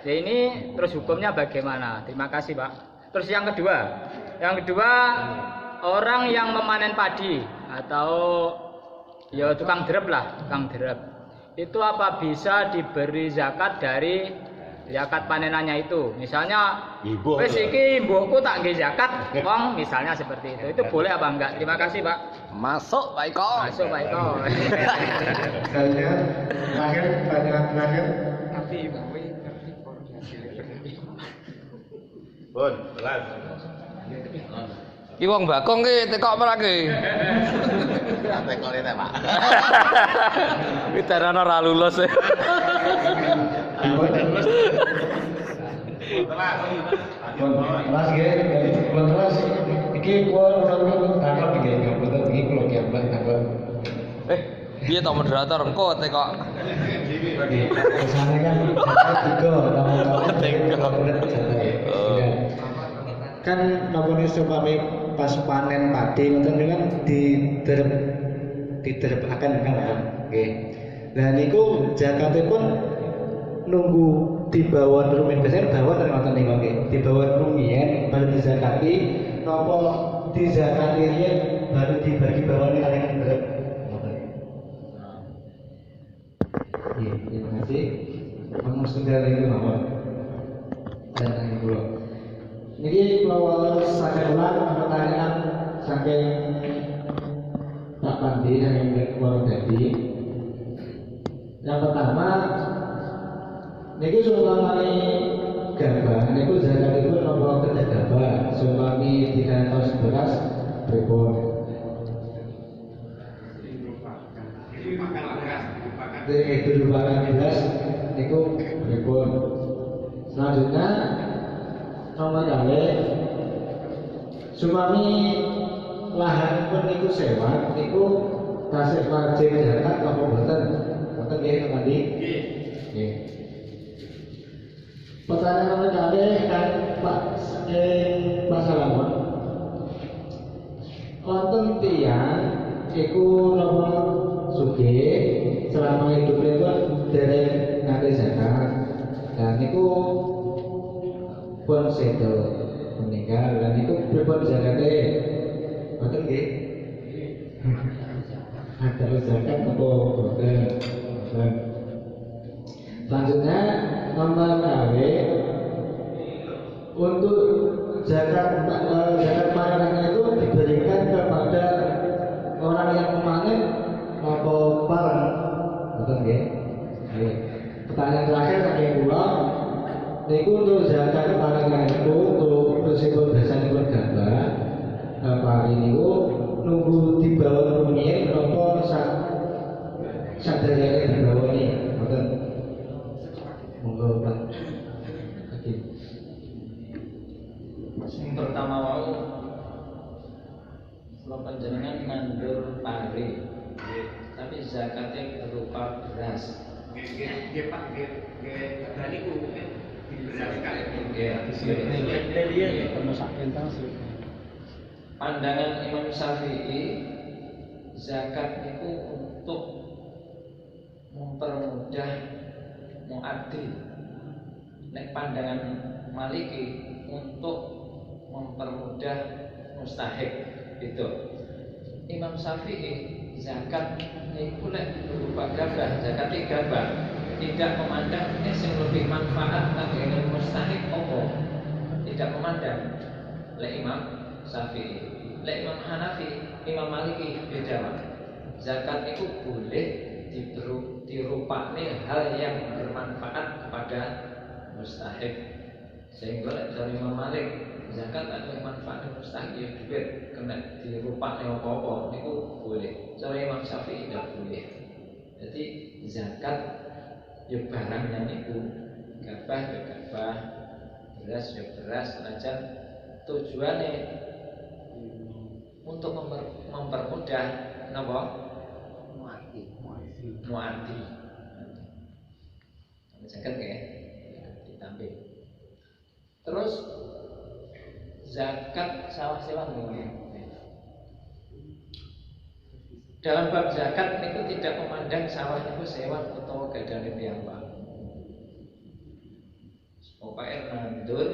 ya ini terus hukumnya bagaimana? Terima kasih, Pak. Terus yang kedua, orang yang memanen padi atau ya tukang derep lah, tukang derep. Itu apa bisa diberi zakat dari zakat panenannya itu? Misalnya, wis iki mbokku tak nggih zakat, wong misalnya seperti itu. Itu boleh apa enggak? Terima kasih, Pak. Masuk Pak Iko. Masuk, Pak Iko. Selanjutnya, pertanyaan terakhir. Bun, telas. Ki wong bakong ki tekok apa lagi? Tekok ini, Pak. Ki terana ora lulus. Mas nggih, Mas iki kula takon nggih, betul iki kula kiambak takon. Piye to moderator engko tekok. Nggih, kesane kan tamu-tamu kan napa supaya pas panen padi ngoten kan diderep-akan kan nggih. Lah niku zakatipun nunggu dibawa rumiyin biasanya bawa dari ngoten niku nggih. Dibawa rumiyin baru dizakati napa dizakati riyen baru dibagi bawane kalian derep. Iya, terima kasih. Kamu sudah lagi mawon. Dan ibu. Ini kalau saya ulang pertanyaan saking Pak Pandi yang keluar tadi. Yang pertama, niki sulami gabah, niku zakat itu nomor kerja gabah, sulami 300 beras pripun? Itu dilupakan beras, niku pripun? Selanjutnya nomor kali sumami lahan pun niku sewa, niku tasik wajib zakat apa boten? Boten nggih tadi. Nggih. Pertanyaan nomor kali kan Pak Salamun. Wonten tiyang iku nomor sugih selama hidupnya pun dereng nate zakat. Dan niku pun sedo meninggal dan itu pripun zakate? Boten nggih. Ada zakat apa boten? Selanjutnya nomor kali untuk zakat panenannya itu diberikan kepada orang yang memanen apa parang? Boten nggih. Pertanyaan terakhir saking kula. Niku untuk zakat panenannya itu untuk prinsipun biasanya gabah pari niku nunggu dibawa rumiyin menapa sadayane dibawa ini boten. Monggo Pak. Yang pertama wau kalau panjenengan nandur pari, tapi zakatnya berupa beras. Nggih, Pak, nggih. Niku diberaskan. Ya, Dia termasuk pandangan Imam Syafi'i zakat itu untuk mempermudah muadil. Nek pandangan Maliki untuk mempermudah mustahik itu. Imam Syafi'i zakat niku lek berupa gabah, zakat gabah tidak memandang yang lebih manfaat kangge mustahik apa. Tidak memandang. Lek Imam Syafi'i, lek Imam Hanafi, Imam Maliki beda. Zakat itu boleh dirupakne hal yang bermanfaat kepada mustahik. Sehingga lek dari Imam Malik zakat atau manfaat mustahik ya duit kena dirupakne apa-apa niku boleh. Cara Imam Syafi'i tidak boleh. Jadi zakat ya barangnya niku gabah ya gabah, beras ya beras, senajan tujuannya untuk mempermudah napa? Muati. Zakat ya ditambah. Terus zakat sawah sewa dalam bab zakat itu tidak memandang sawah itu sewa atau gadane piyambak. Pokoknya nandur